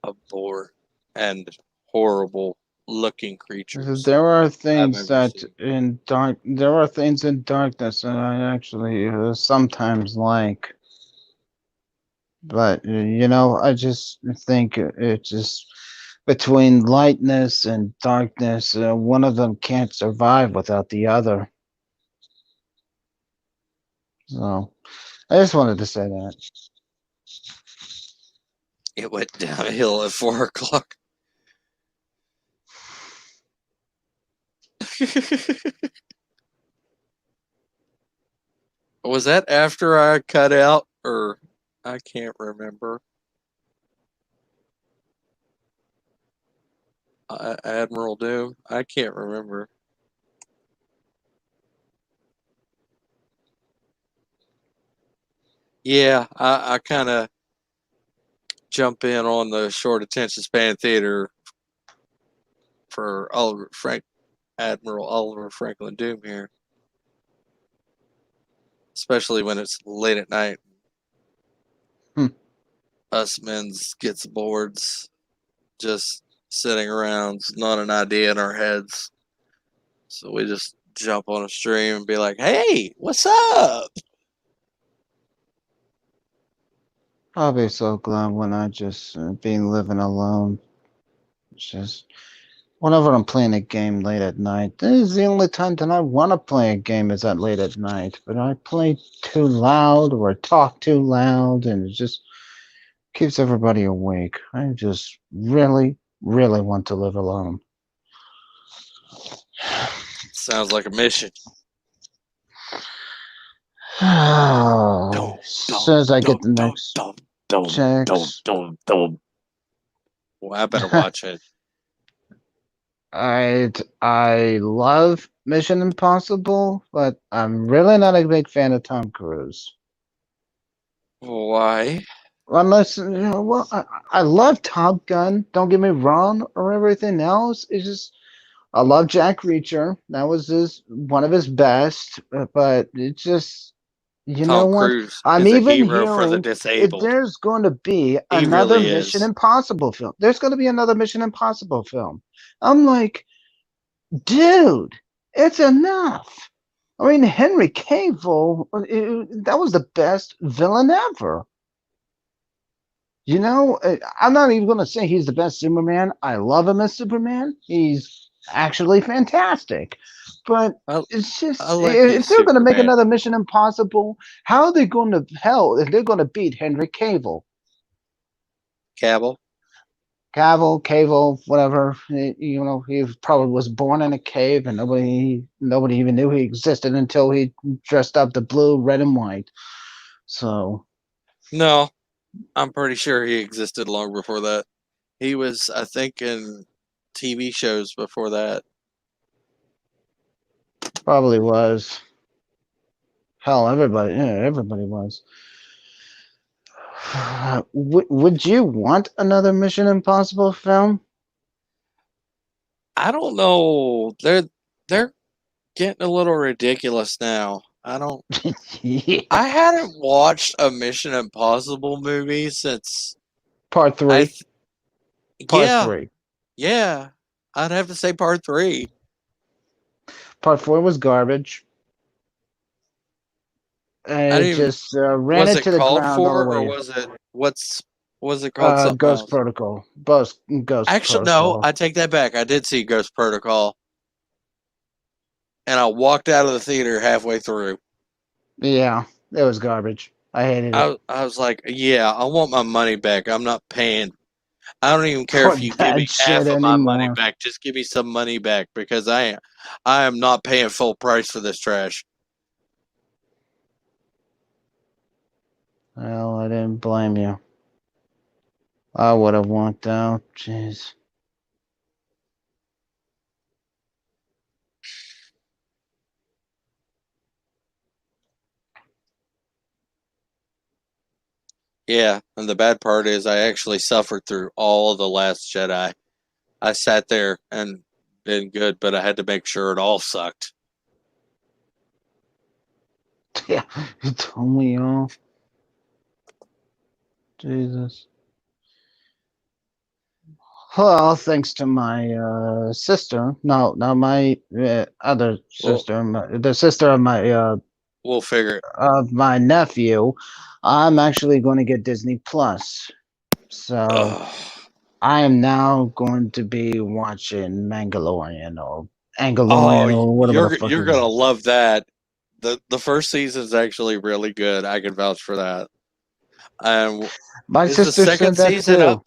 abhorrent and horrible looking creatures There are I've things ever that seen. in dark. There are things in darkness that I actually sometimes like. But I just think it just between lightness and darkness, one of them can't survive without the other. So I just wanted to say that. It went downhill at 4 o'clock. Was that after I cut out, or I can't remember? Admiral Doom? I can't remember. Yeah, I kind of jump in on the short attention span theater for Admiral Oliver Franklin Doom here, especially when it's late at night. Us men's gets boards, just sitting around, not an idea in our heads. So we just jump on a stream and be like, "Hey, what's up?" I'll be so glad when I just be living alone. It's just whenever I'm playing a game late at night, this is the only time that I want to play a game is at late at night. But I play too loud or talk too loud, and it just keeps everybody awake. I just really, really want to live alone. Sounds like a mission. As soon as I get the next checks, Well, I better watch it. I love Mission Impossible, but I'm really not a big fan of Tom Cruise. Why? Unless well, I love Top Gun. Don't get me wrong, or everything else. It's just I love Jack Reacher. That was one of his best. But it's just you know Tom what? Cruise I'm is a even hero for the hearing if disabled. there's going to be He another really Mission is. Impossible film. There's going to be another Mission Impossible film. I'm like, dude, it's enough. I mean, Henry Cavill, that was the best villain ever. You know, I'm not even going to say he's the best Superman. I love him as Superman. He's actually fantastic. But it's just, I like if they're going to make Superman. another Mission Impossible, how are they going to, hell, if they're going to beat Henry Cavill? Cavill, whatever. You know, he probably was born in a cave, and nobody even knew he existed until he dressed up the blue, red, and white. So no, I'm pretty sure he existed long before that. He was, I think, in TV shows before that. probably was. Hell, everybody was. Would you want another Mission Impossible film? I don't know. They're getting a little ridiculous now. Yeah. I hadn't watched a Mission Impossible movie since Part three. Part yeah, three. yeah. I'd have to say part 3. Part 4 was garbage. And it just ran Was it it to the called ground all the 4, or way. was it called something Ghost else? Protocol. Ghost Actually, Protocol. no, I take that back. I did see Ghost Protocol, and I walked out of the theater halfway through. Yeah, it was garbage. I hated it. I was like, yeah, I want my money back. I'm not paying. I don't even care For if you give that me shit half of my money anymore. back. Just give me some money back, because I am not paying full price for this trash. Well, I didn't blame you. I would have walked out. Jeez. Yeah, and the bad part is I actually suffered through all of The Last Jedi. I sat there and been good, but I had to make sure it all sucked. Yeah, you told me all. Jesus. Well, thanks to my sister. No, not my other sister. The sister We'll figure it. of my nephew. I'm actually going to get Disney Plus. So Ugh. I am now going to be watching Mandalorian or Oh, Angalorian or whatever the fuck you're it is. gonna love that. The first season is actually really good. I can vouch for that. Um, My is the sister second said that season up? too.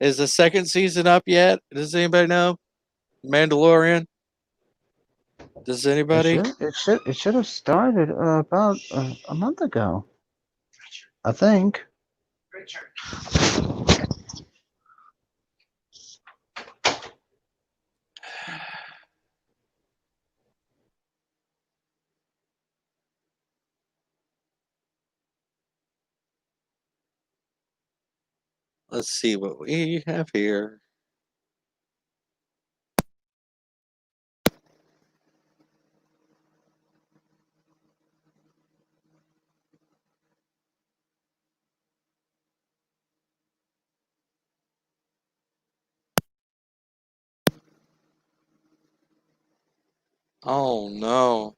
Is the second season up yet? Does anybody know? Mandalorian? Does anybody? It should have started about a month ago. I think. Let's see what we have here. Oh no.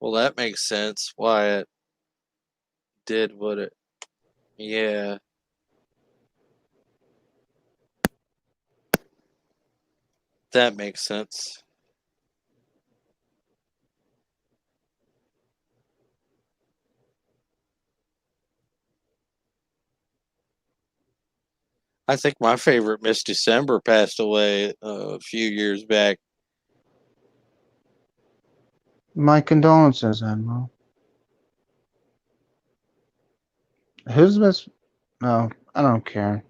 Well, that makes sense. Why it did what it. Yeah, that makes sense. I think my favorite Miss December passed away a few years back. My condolences, Admiral. Who's this? No, I don't care.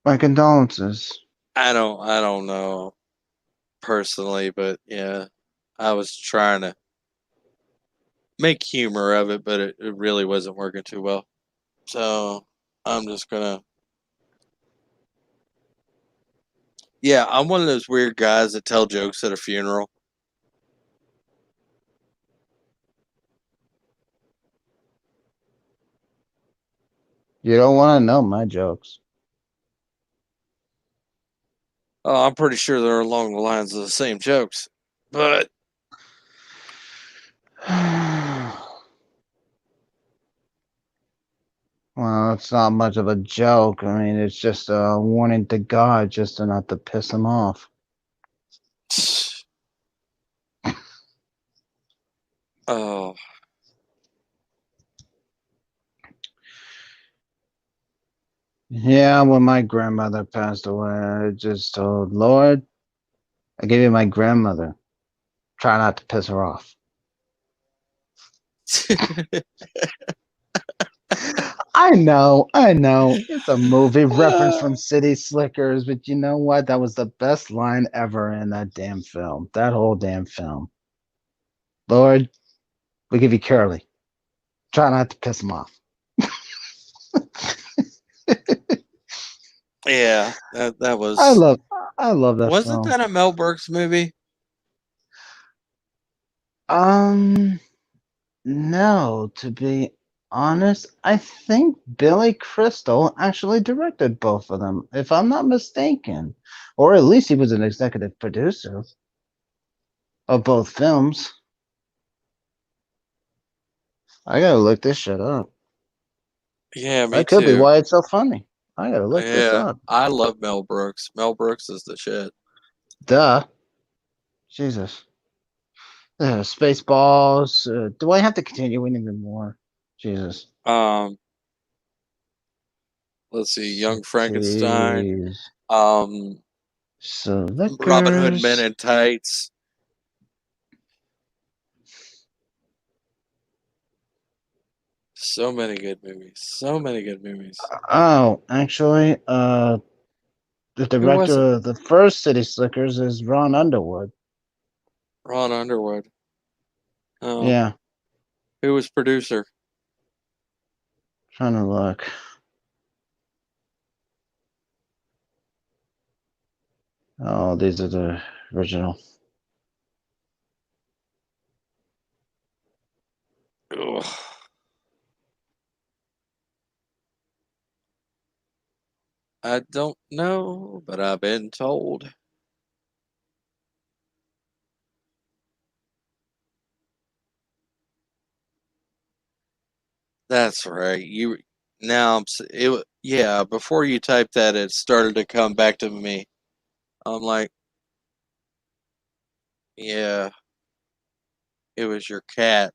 My condolences. I don't know personally, but yeah, I was trying to make humor of it, but it really wasn't working too well. So I'm just gonna. Yeah, I'm one of those weird guys that tell jokes at a funeral. You don't want to know my jokes. Oh, I'm pretty sure they're along the lines of the same jokes, but Well, it's not much of a joke. I mean, it's just a warning to God just to not to piss him off. oh, Yeah, when my grandmother passed away, I just told Lord, I gave you my grandmother. Try not to piss her off. I know. It's a movie reference from City Slickers, but you know what? That was the best line ever in that damn film. That whole damn film. Lord, we give you Curly. Try not to piss him off. yeah, that I was. love I love that Wasn't film. that a Mel Brooks movie? Um no, to be honest, I think Billy Crystal actually directed both of them, if I'm not mistaken. Or at least he was an executive producer of both films. I gotta look this shit up. Yeah, me That could be too. why it's so funny. I gotta look this Yeah, up. I love Mel Brooks. Mel Brooks is the shit. Duh. Jesus. Spaceballs. Do I have to continue even more? Jesus. Um, let's see, Young Frankenstein. Cities. Um, Robin Hood Men Slickers. in Tights. So many good movies. So many good movies. Oh, actually, the Who was it? director of the first City Slickers is Ron Underwood. Ron Underwood. Um, Yeah, who was producer? trying to look. Oh, these are the original. Ugh. I don't know, but I've been told. That's right. You now yeah, before you typed that it started to come back to me. I'm like, yeah, it was your cat.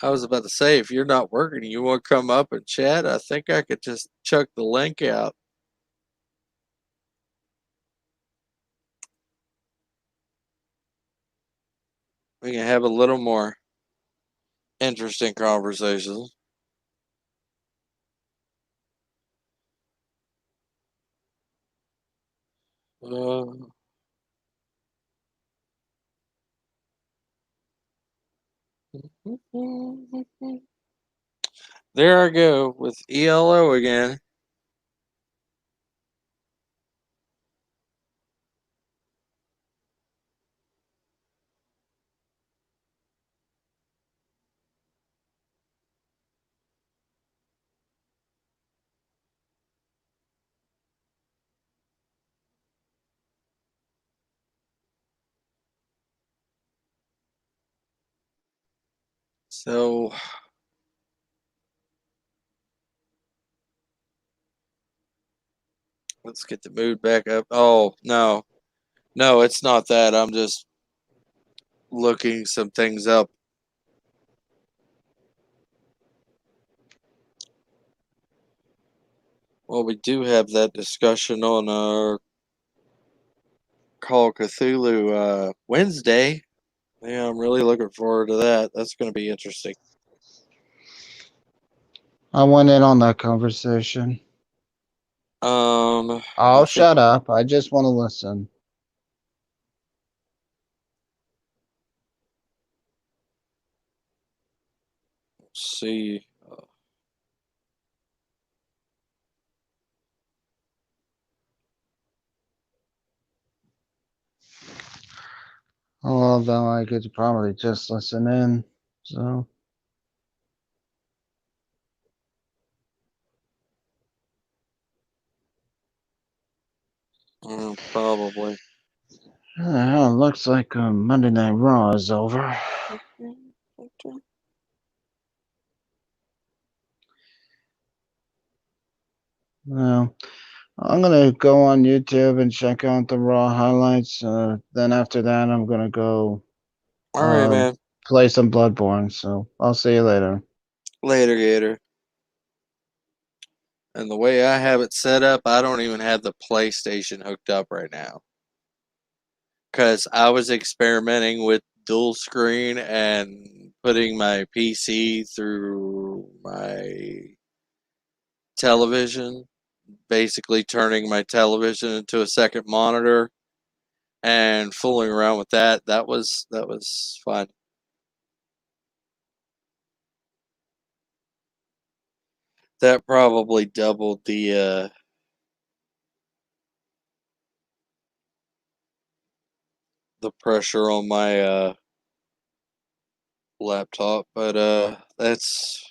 I was about to say, if you're not working, you want to come up and chat? I think I could just chuck the link out. We can have a little more interesting conversations. Uh, there I go with ELO again. So let's get the mood back up. Oh, no. No, it's not that. I'm just looking some things up. Well, we do have that discussion on our Call of Cthulhu Wednesday. Yeah, I'm really looking forward to that. That's going to be interesting. I went in on that conversation. I Oh, think, shut up. I just want to listen. let's see. Although I could probably just listen in. So, Probably. it looks like Monday Night Raw is over. Well, I'm gonna go on YouTube and check out the Raw highlights. Then after that, I'm gonna go All right, man. play some Bloodborne. So I'll see you later. Later, Gator. And the way I have it set up, I don't even have the PlayStation hooked up right now. Because I was experimenting with dual screen and putting my PC through my television, basically turning my television into a second monitor and fooling around with that. That was fun. That probably doubled the pressure on my laptop, but that's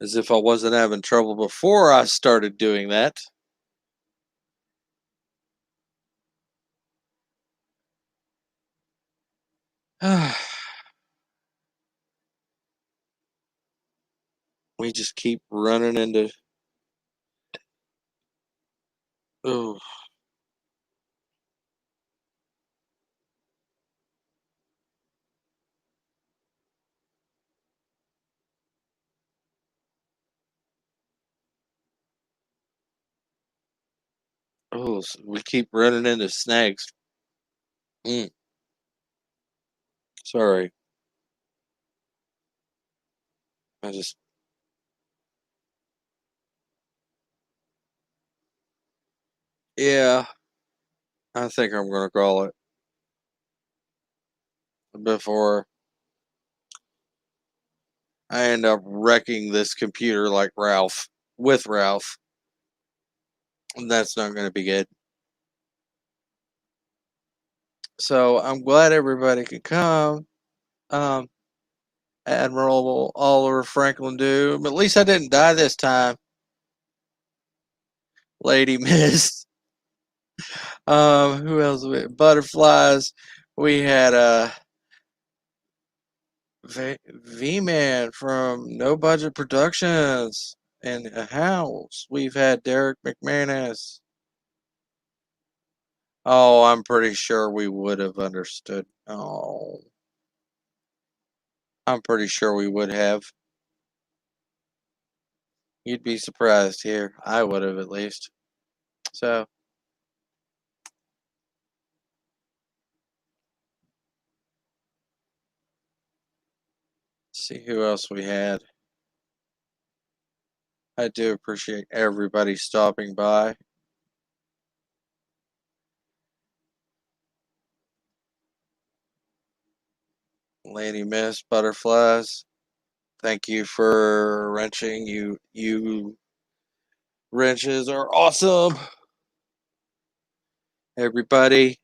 as if I wasn't having trouble before I started doing that. We just keep running into oh, we keep running into snags. Mm, sorry. I just yeah, I think I'm gonna call it before I end up wrecking this computer like Ralph with Ralph. And that's not gonna be good. So I'm glad everybody could come. Um, Admiral Oliver Franklin Doom. At least I didn't die this time. Lady Mist. Who else? Butterflies. We had V-Man from No Budget Productions in a house. We've had Derek McManus. Oh, I'm pretty sure we would have understood. Oh, I'm pretty sure we would have. You'd be surprised here. I would have at least. So, see who else we had. I do appreciate everybody stopping by. Lady Miss Butterflies. Thank you for wrenching. You wrenches are awesome. Everybody.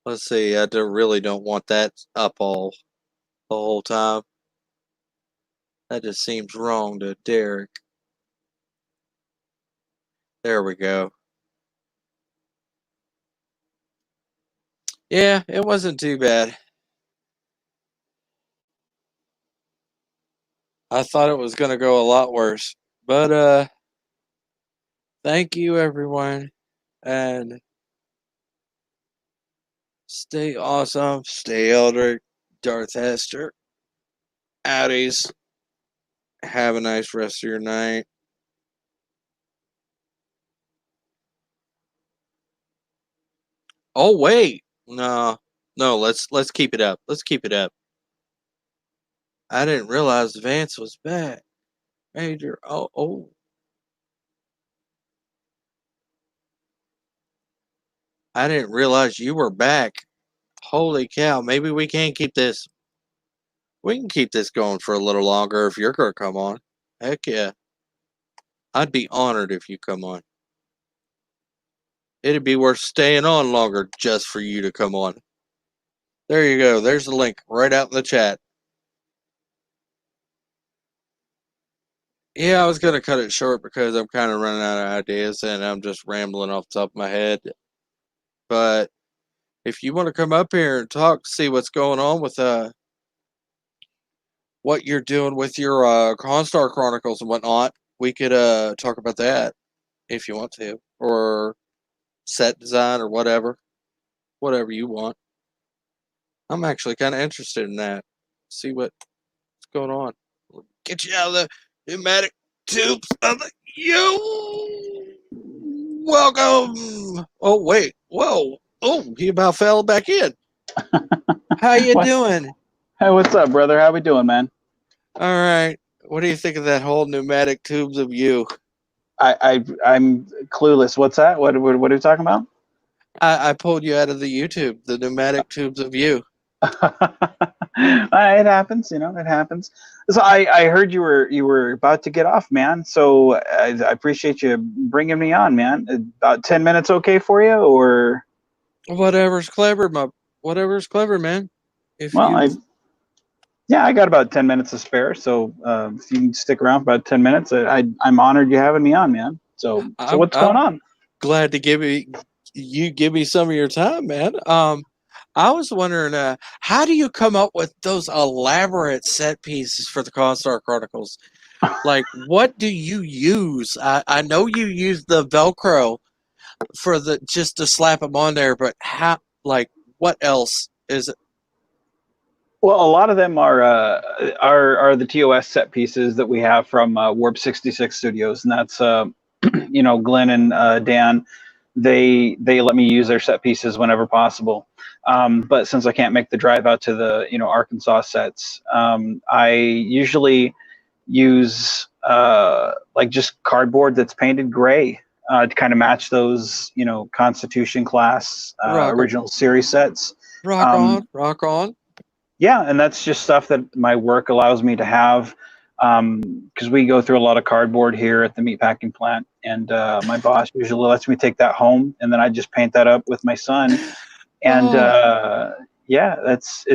Let's see. I really don't want that up all the whole time. That just seems wrong to Derek. There we go. Yeah, it wasn't too bad. I thought it was going to go a lot worse. But thank you everyone, and stay awesome, stay Eldrick, Darth Hester, Addies. Have a nice rest of your night. Oh wait, no, let's keep it up. Let's keep it up. I didn't realize Vance was back. Major, oh. I didn't realize you were back. Holy cow, maybe we can keep this. We can keep this going for a little longer if you're going to come on. Heck yeah. I'd be honored if you come on. It'd be worth staying on longer just for you to come on. There you go. There's the link right out in the chat. Yeah, I was going to cut it short because I'm kind of running out of ideas and I'm just rambling off the top of my head. But if you want to come up here and talk, see what's going on with what you're doing with your Constar Chronicles and whatnot, we could talk about that if you want to, or set design or whatever you want. I'm actually kind of interested in that. See what's going on. Get you out of the pneumatic tubes of the you. Welcome. Oh wait, whoa. Oh, he about fell back in. How you doing? Hey, what's up, brother? How we doing, man? All right. What do you think of that whole pneumatic tubes of you? I'm clueless. What's that? What are you talking about? I pulled you out of the YouTube, the pneumatic tubes of you. It happens, it happens. So I heard you were about to get off, man. So I appreciate you bringing me on, man. About 10 minutes, okay for you, or whatever's clever, man. I got about 10 minutes to spare. So if you can stick around for about 10 minutes, I'm honored you having me on, man. So what's going on? Glad to give me some of your time, man. I was wondering, how do you come up with those elaborate set pieces for the Constar Chronicles? Like, what do you use? I know you use the Velcro for just to slap them on there, but what else is it? Well, a lot of them are the TOS set pieces that we have from Warp 66 Studios, and that's Glenn and Dan. They let me use their set pieces whenever possible. But since I can't make the drive out to the Arkansas sets, I usually use just cardboard that's painted gray to kind of match those Constitution class original series sets. Rock on. Yeah, and that's just stuff that my work allows me to have, because we go through a lot of cardboard here at the meatpacking plant, and my boss usually lets me take that home, and then I just paint that up with my son. And it's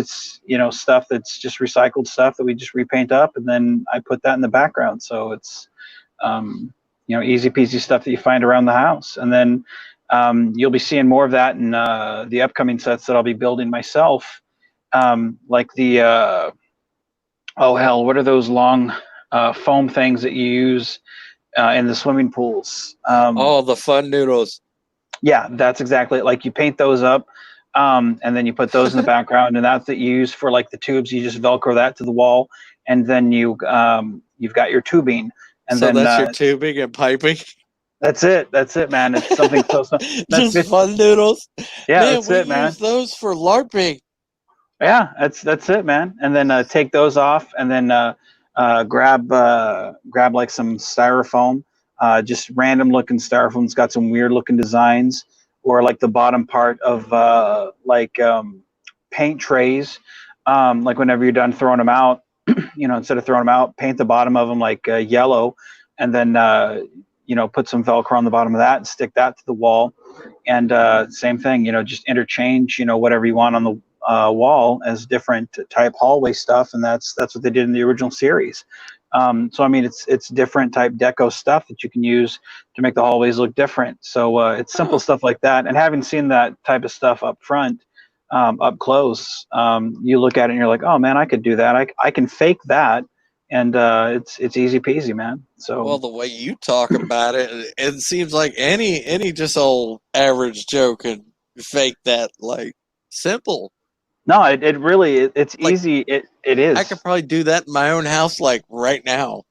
stuff that's just recycled stuff that we just repaint up, and then I put that in the background. So it's easy peasy stuff that you find around the house. And then you'll be seeing more of that in the upcoming sets that I'll be building myself. Like the oh hell, what are those long foam things that you use in the swimming pools? Oh, the fun noodles. Yeah, that's exactly it. Like you paint those up, and then you put those in the background, and that's that you use for like the tubes. You just Velcro that to the wall, and then you've got your tubing, and So then that's your tubing and piping. That's it, man. It's something so Just fun noodles. Yeah, Man, that's we it, man. use those for LARPing. Yeah, that's it, man. And then take those off, and then grab like some styrofoam, just random looking styrofoam. It's got some weird looking designs, or like the bottom part of paint trays. Like whenever you're done throwing them out, instead of throwing them out, paint the bottom of them like yellow, and then put some Velcro on the bottom of that and stick that to the wall. And same thing, just interchange, whatever you want on the wall as different type hallway stuff, and that's what they did in the original series. So I mean, it's different type deco stuff that you can use to make the hallways look different. So it's simple stuff like that. And having seen that type of stuff up front, up close, you look at it and you're like, oh man, I could do that. I can fake that, and it's easy peasy, man. So well, the way you talk about it, it seems like any just old average Joe could fake that. Like simple. No, it really it's Like, easy. It is. I could probably do that in my own house, like right now.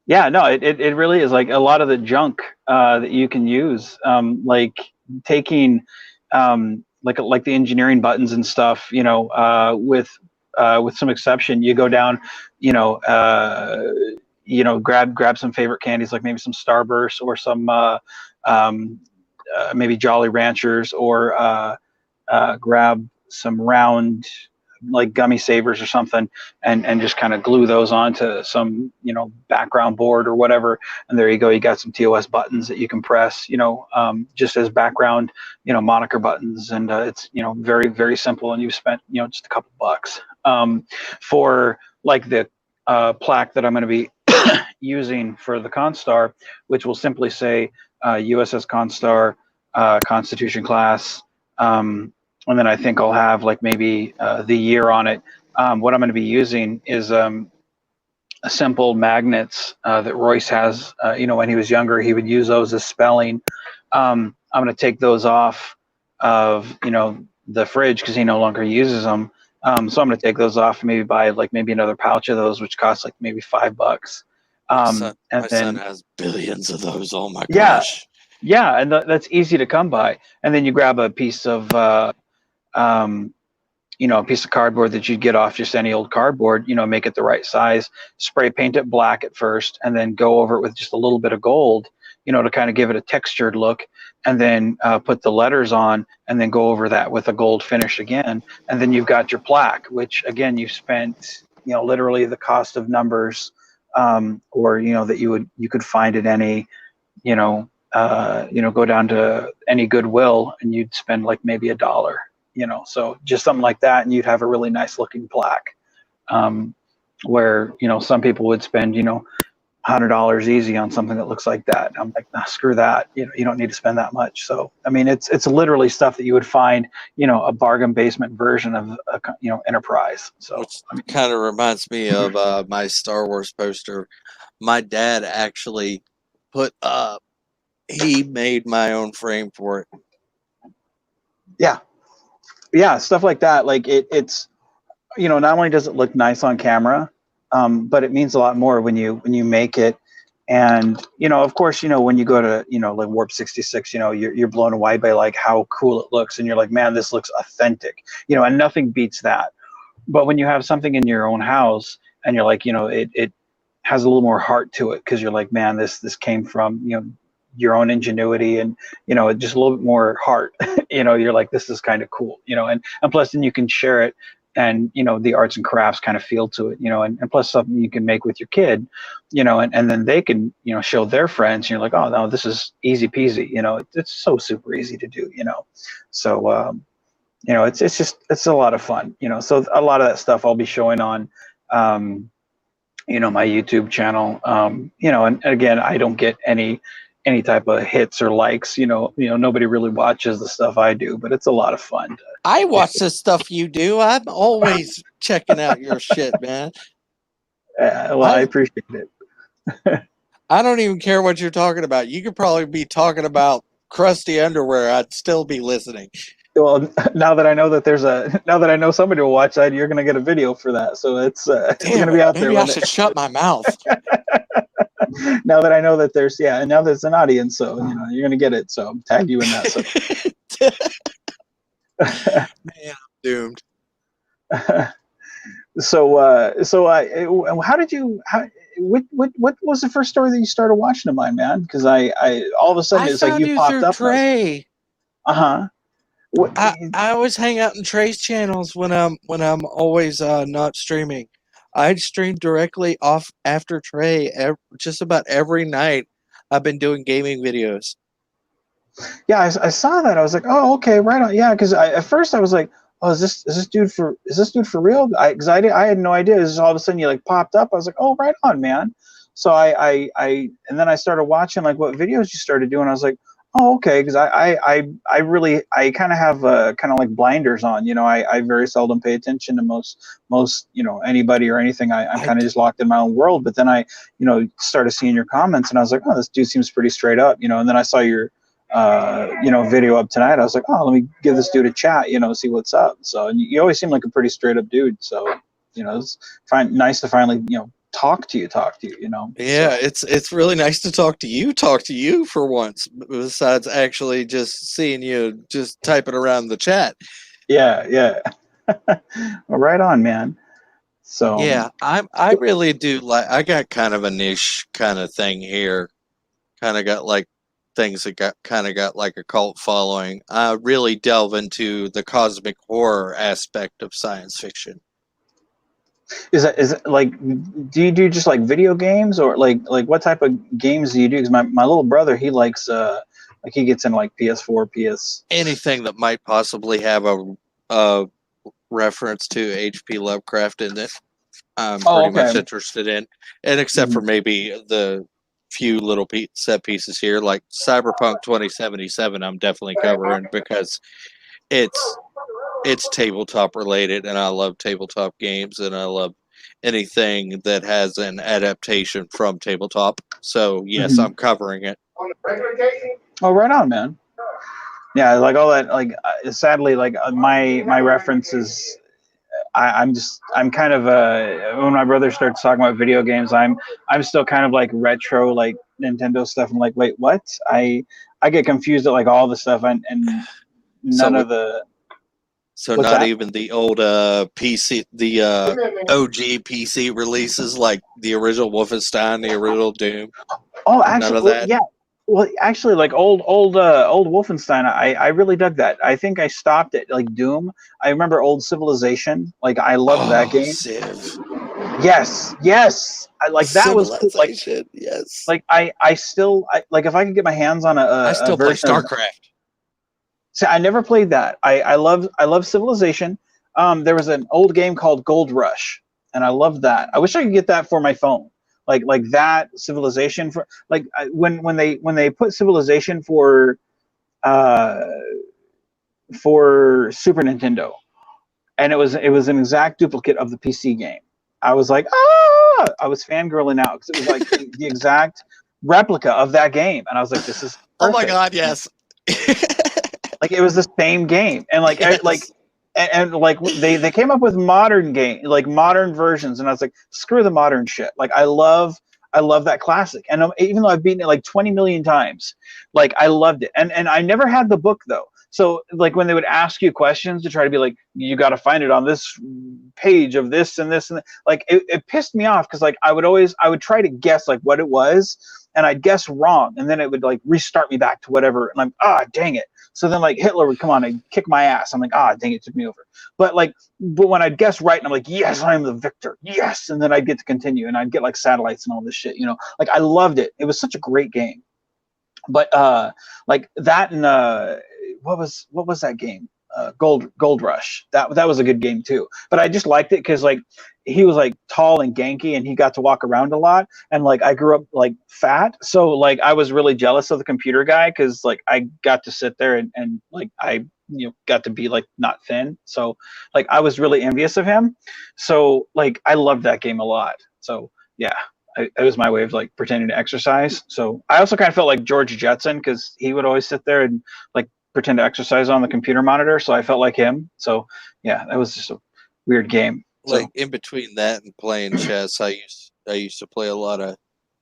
Yeah, no, it really is. Like a lot of the junk that you can use, like taking like the engineering buttons and stuff, with some exception, you go down, grab some favorite candies, like maybe some Starburst or some maybe Jolly Ranchers, or grab some round like gummy savers or something, and just kind of glue those onto some background board or whatever, and there you go, you got some TOS buttons that you can press, just as background moniker buttons, and it's very, very simple, and you've spent just a couple bucks. For like the plaque that I'm going to be using for the Constar, which will simply say USS Constar, Constitution class, and then I think I'll have like maybe the year on it. What I'm going to be using is simple magnets that Royce has. When he was younger, he would use those as spelling. I'm going to take those off of the fridge because he no longer uses them. So I'm going to take those off and maybe buy like maybe another pouch of those, which costs like maybe $5. My son has billions of those. Oh my gosh. Yeah, and that's easy to come by. And then you grab a piece of a piece of cardboard that you'd get off just any old cardboard, make it the right size, spray paint it black at first, and then go over it with just a little bit of gold, to kind of give it a textured look, and then put the letters on, and then go over that with a gold finish again. And then you've got your plaque, which again, you've spent, literally the cost of numbers, or, that you could find at any, go down to any Goodwill and you'd spend like maybe $1. So just something like that, and you'd have a really nice looking plaque. Where some people would spend $100 easy on something that looks like that. I'm like, nah, screw that. You don't need to spend that much. So I mean, it's literally stuff that you would find a bargain basement version of Enterprise. So which kind of reminds me of my Star Wars poster. My dad actually put up. He made my own frame for it. Yeah, stuff like that. Like it's not only does it look nice on camera, but it means a lot more when you make it. And of course, when you go to like Warp 66, you're blown away by like how cool it looks, and you're like, man, this looks authentic. And nothing beats that. But when you have something in your own house and you're like, it has a little more heart to it, because you're like, man, this came from your own ingenuity, and just a little bit more heart. You're like, this is kind of cool, and plus then you can share it, and the arts and crafts kind of feel to it, and plus something you can make with your kid, and then they can show their friends, and you're like, oh no, this is easy peasy. It's so super easy to do. So it's a lot of fun. So a lot of that stuff I'll be showing on my YouTube channel. And again, I don't get any type of hits or likes. Nobody really watches the stuff I do, but it's a lot of fun. I watch the stuff you do. I'm always checking out your shit, man. Well, I appreciate it. I don't even care what you're talking about. You could probably be talking about crusty underwear. I'd still be listening. Well, now that I know somebody will watch that, you're gonna get a video for that. So it's gonna be out there. Maybe I should shut my mouth. Now that I know that and now there's an audience, so you're gonna get it. So tag you in that. So. Man, I'm doomed. How did you? What was the first story that you started watching of mine, man? Because I all of a sudden it's like you popped up. Trey. Uh-huh. I always hang out in Trey's channels when I'm always not streaming. I'd stream directly off after Trey just about every night. I've been doing gaming videos. Yeah, I saw that. I was like, oh, okay, right on. Yeah, because at first I was like, oh, is this dude for real? Because I had no idea. This is all of a sudden you like popped up. I was like, oh, right on, man. So I and then I started watching like what videos you started doing. I was like, oh, okay, because I kind of have kind of like blinders on. I very seldom pay attention to most anybody or anything. I'm kind of just locked in my own world. But then I started seeing your comments, and I was like, oh, this dude seems pretty straight up. And then I saw your video up tonight. I was like, oh, let me give this dude a chat, see what's up. So, and you always seem like a pretty straight up dude. So, it's nice to finally, talk to you. Yeah, so. it's really nice to talk to you for once, besides actually just seeing you just typing around the chat. Yeah. Well, right on, man. So yeah, I really do like. I got kind of a niche kind of thing here. Kind of got like things that got like a cult following. I really delve into the cosmic horror aspect of science fiction. Is it like, do you do just like video games, or like what type of games do you do? Because my little brother, he likes like he gets in like PS4, anything that might possibly have a reference to H.P. Lovecraft in it. I'm pretty much interested in, and except for maybe the few little set pieces here, like Cyberpunk 2077, I'm definitely covering because it's tabletop related, and I love tabletop games, and I love anything that has an adaptation from tabletop. So yes, I'm covering it. Oh, right on, man. Yeah, like all that. Like, sadly, like my references. I'm kind of when my brother starts talking about video games, I'm still kind of like retro, like Nintendo stuff. I'm like, wait, what? I get confused at like all the stuff and none of the. So not that? Even the old PC, the OG PC releases, like the original Wolfenstein, the original Doom. Oh, actually, yeah. Well, actually, like old Wolfenstein, I really dug that. I think I stopped at like Doom. I remember old Civilization. Like I loved that game. Civ. Yes. I like that was cool. Like yes. Like I still like if I could get my hands on I still play StarCraft. See, I never played that. I love Civilization. There was an old game called Gold Rush, and I loved that. I wish I could get that for my phone. Like that Civilization for like when they put Civilization for Super Nintendo, and it was an exact duplicate of the PC game. I was like, ah! I was fangirling out because it was like the exact replica of that game, and I was like, this is perfect. Oh my god, yes. Like it was the same game, and like yes. And like they came up with modern versions, and I was like, screw the modern shit. Like I love that classic, and even though I've beaten it like 20 million times, like I loved it. And I never had the book though. So like when they would ask you questions to try to be like, you got to find it on this page of this and this and that, like it pissed me off because like I would try to guess like what it was, and I'd guess wrong, and then it would like restart me back to whatever, and I'm dang it. So then like Hitler would come on and kick my ass. I'm like, dang it, took me over. But when I'd guess right, and I'm like, yes, I'm the victor. Yes. And then I'd get to continue, and I'd get like satellites and all this shit, like I loved it. It was such a great game. But like that, and what was that game? Gold Rush. That was a good game too. But I just liked it because like he was like tall and ganky, and he got to walk around a lot. And like I grew up like fat, so like I was really jealous of the computer guy because like I got to sit there and like I got to be like not thin. So like I was really envious of him. So like I loved that game a lot. So yeah. It was my way of like pretending to exercise. So I also kind of felt like George Jetson because he would always sit there and like pretend to exercise on the computer monitor. So I felt like him. So yeah, that was just a weird game. So, Like in between that and playing chess, I used to play a lot of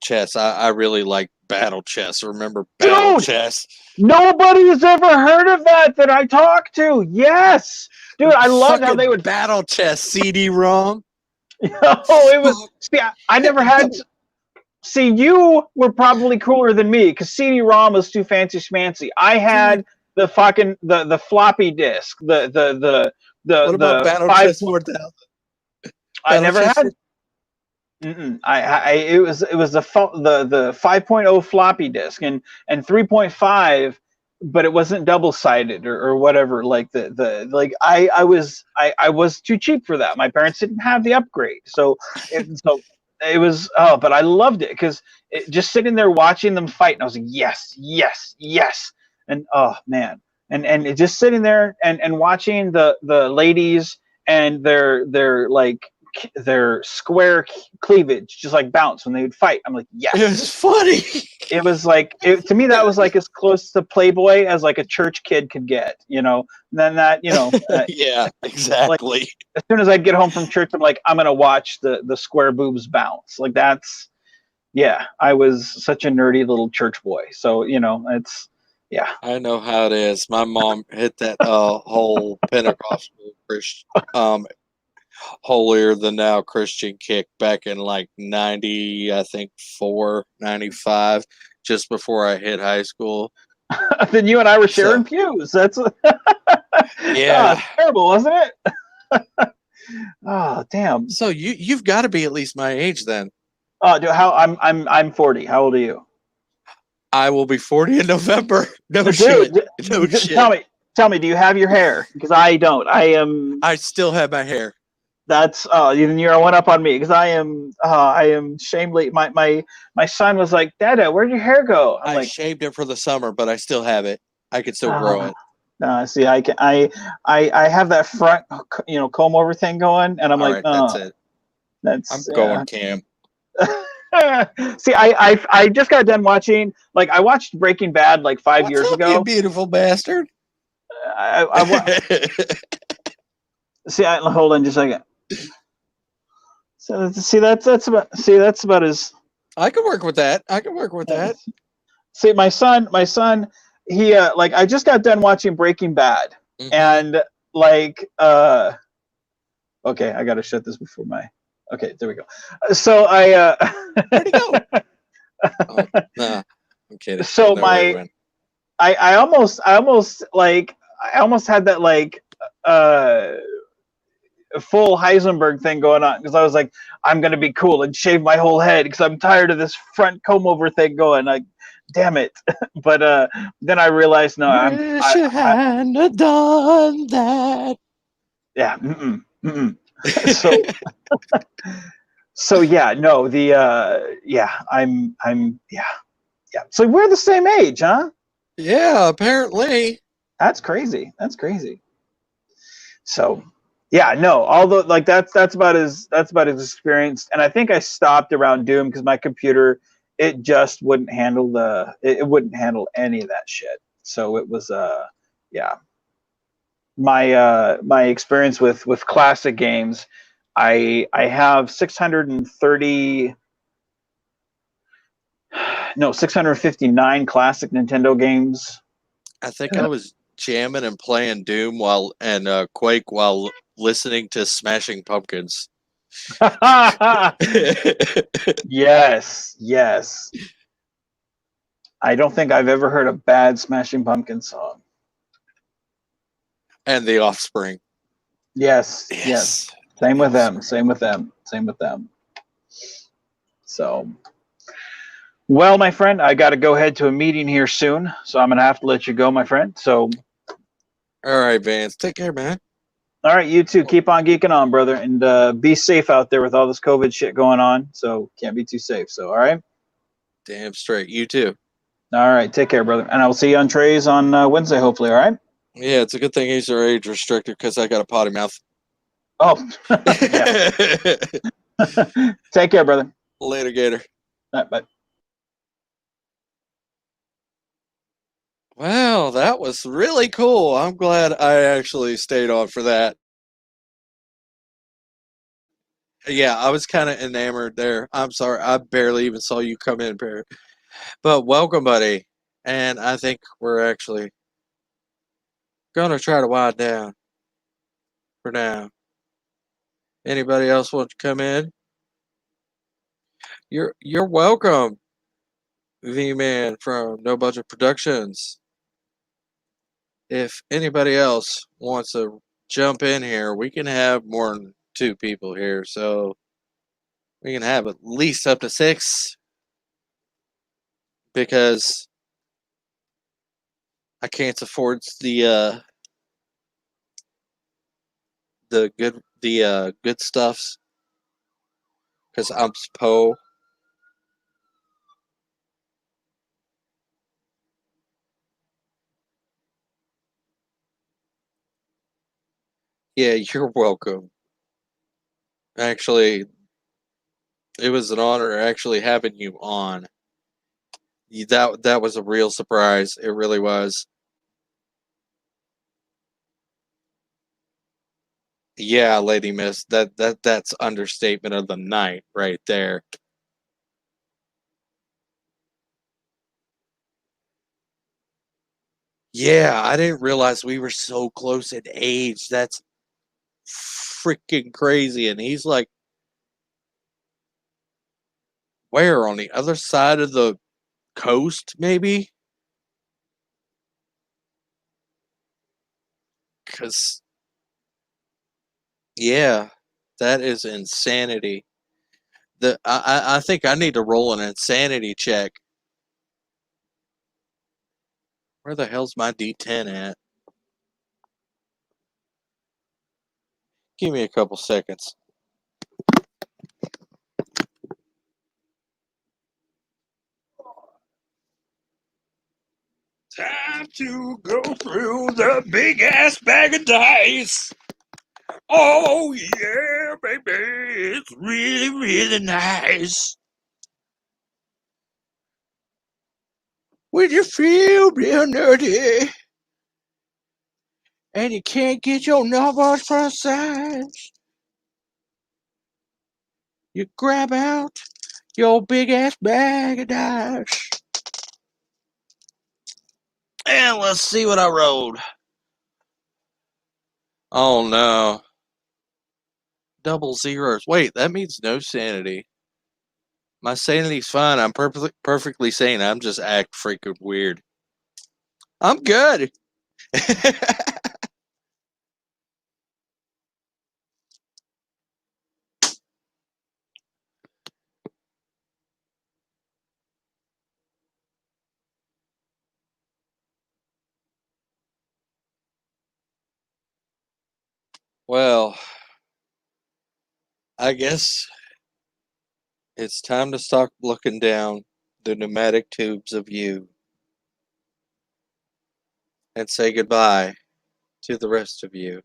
chess. I really like battle chess. Remember battle Dude! chess? Nobody has ever heard of that I talked to. Yes, dude, I loved how Fucking they would. battle chess CD-ROM. Oh, it was. See, I never had. See, you were probably cooler than me because CD-ROM was too fancy schmancy. I had the fucking the floppy disk. The What about Battle Chess 4000? I never had. It was the 5.0 floppy disk and 3.5, but it wasn't double sided or whatever. Like I was too cheap for that. My parents didn't have the upgrade, so it was. Oh, but I loved it because just sitting there watching them fight, and I was like, yes, yes, yes, and oh man, and just sitting there and watching the ladies and their square cleavage just like bounce when they would fight. I'm like, yes. It was funny. It was like to me that was like as close to Playboy as like a church kid could get, And then that, yeah, exactly. Like, as soon as I'd get home from church, I'm like, I'm gonna watch the square boobs bounce. Like that's, yeah. I was such a nerdy little church boy. So it's. Yeah, I know how it is. My mom hit that whole Pentecostal Christian, holier than thou Christian kick back in like 90, I think 95, just before I hit high school. Then you and I were sharing pews. That's yeah, oh, terrible, wasn't it? Oh, damn. So you've got to be at least my age then. Oh, dude, I'm 40. How old are you? I will be 40 in November. No shit. No shit. Tell me, do you have your hair? Because I don't. I still have my hair. That's even you're one up on me because I am shamefully. My son was like, Dada, where'd your hair go? I like, shaved it for the summer, but I still have it. I could still grow it. No, see, I have that front comb over thing going, and I'm like, that's it. I'm going Cam. See, I just got done watching. Like, I watched Breaking Bad like 5 years ago. You beautiful bastard. See, hold on just a second. So see, that's about as. I can work with that. See, my son, he like I just got done watching Breaking Bad, and like okay, I gotta shut this before my. Okay, there we go. So I. Where'd he go? Oh, nah, I'm kidding. So I almost had that like full Heisenberg thing going on because I was like, I'm gonna be cool and shave my whole head because I'm tired of this front comb over thing going. Like, damn it! But then I realized no, I hadn't done that. Yeah. So. So yeah, no, I'm yeah. So we're the same age, huh? Yeah, apparently. That's crazy. So, yeah, no. Although, like that's about as experienced. And I think I stopped around Doom because my computer it just wouldn't handle it wouldn't handle any of that shit. So it was yeah. My experience with classic games. I have 659 classic Nintendo games. I think I was jamming and playing Doom and Quake while listening to Smashing Pumpkins. Yes. I don't think I've ever heard a bad Smashing Pumpkins song. And The Offspring. Yes. Same with them. So, well, my friend, I got to go head to a meeting here soon, so I'm gonna have to let you go, my friend. So, all right, Vance, take care, man. All right, you too. Keep on geeking on, brother, and be safe out there with all this COVID shit going on. So can't be too safe. So all right. Damn straight. You too. All right, take care, brother, and I will see you on Trays on Wednesday, hopefully. All right. Yeah, it's a good thing he's our age restricted because I got a potty mouth. Oh, yeah. Take care, brother. Later, Gator. All right, bye. Wow, that was really cool. I'm glad I actually stayed on for that. Yeah, I was kind of enamored there. I'm sorry, I barely even saw you come in, Barry. But welcome, buddy. And I think we're actually gonna try to wind down for now. Anybody else want to come in? You're welcome, V-Man from No Budget Productions. If anybody else wants to jump in here, we can have more than 2 people here, so we can have at least up to 6 because I can't afford the good stuffs because I'm Poe. Yeah, you're welcome. Actually, it was an honor actually having you on. That was a real surprise. It really was. Yeah, Lady Miss, that's understatement of the night right there. Yeah, I didn't realize we were so close in age. That's freaking crazy. And he's like, where? On the other side of the coast, maybe? Because, yeah, that is insanity. I think I need to roll an insanity check. Where the hell's my D10 at? Give me a couple seconds. Time to go through the big ass bag of dice. Oh yeah, baby, it's really, really nice. When you feel real nerdy and you can't get your numbers precise, you grab out your big ass bag of dice. And let's see what I rolled. Oh no. Double zeros. Wait, that means no sanity. My sanity's fine. I'm perfectly sane. I'm just act freaking weird. I'm good. Well, I guess it's time to start looking down the pneumatic tubes of you and say goodbye to the rest of you.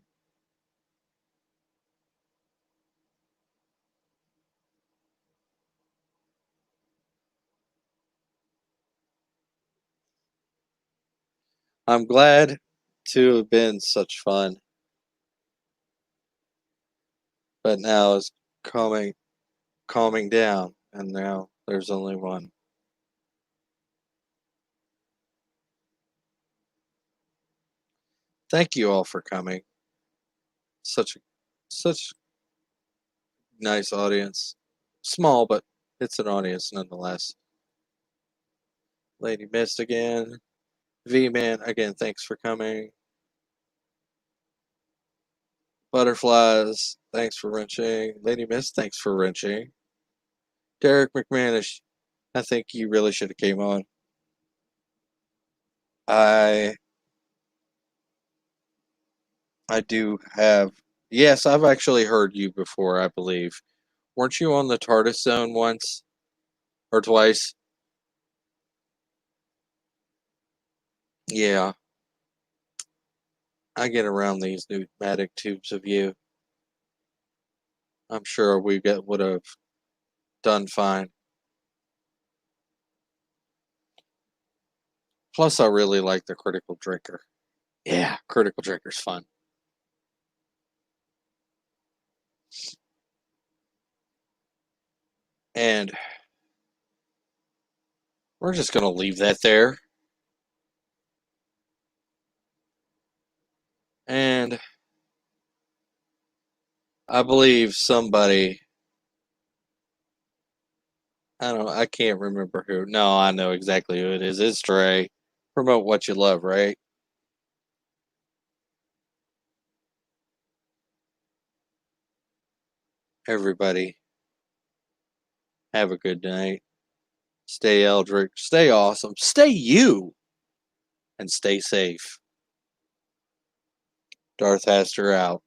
I'm glad to have been such fun, but now it's calming down, and now there's only one. Thank you all for coming. Such nice audience. Small, but it's an audience nonetheless. Lady Mist again. V-Man, again, thanks for coming. Butterflies, thanks for wrenching. Lady Mist, thanks for wrenching. Derek McManus, I think you really should have came on. I do have Yes, I've actually heard you before, I believe. Weren't you on the TARDIS zone once? Or twice? Yeah. I get around these pneumatic tubes of you. I'm sure would have done fine. Plus, I really like the Critical Drinker. Yeah, Critical Drinker's fun. And we're just going to leave that there. And I believe somebody, I can't remember who. No, I know exactly who it is. It's Dre. Promote what you love, right? Everybody, have a good night. Stay Eldrick. Stay awesome. Stay you. And stay safe. Darth Haster out.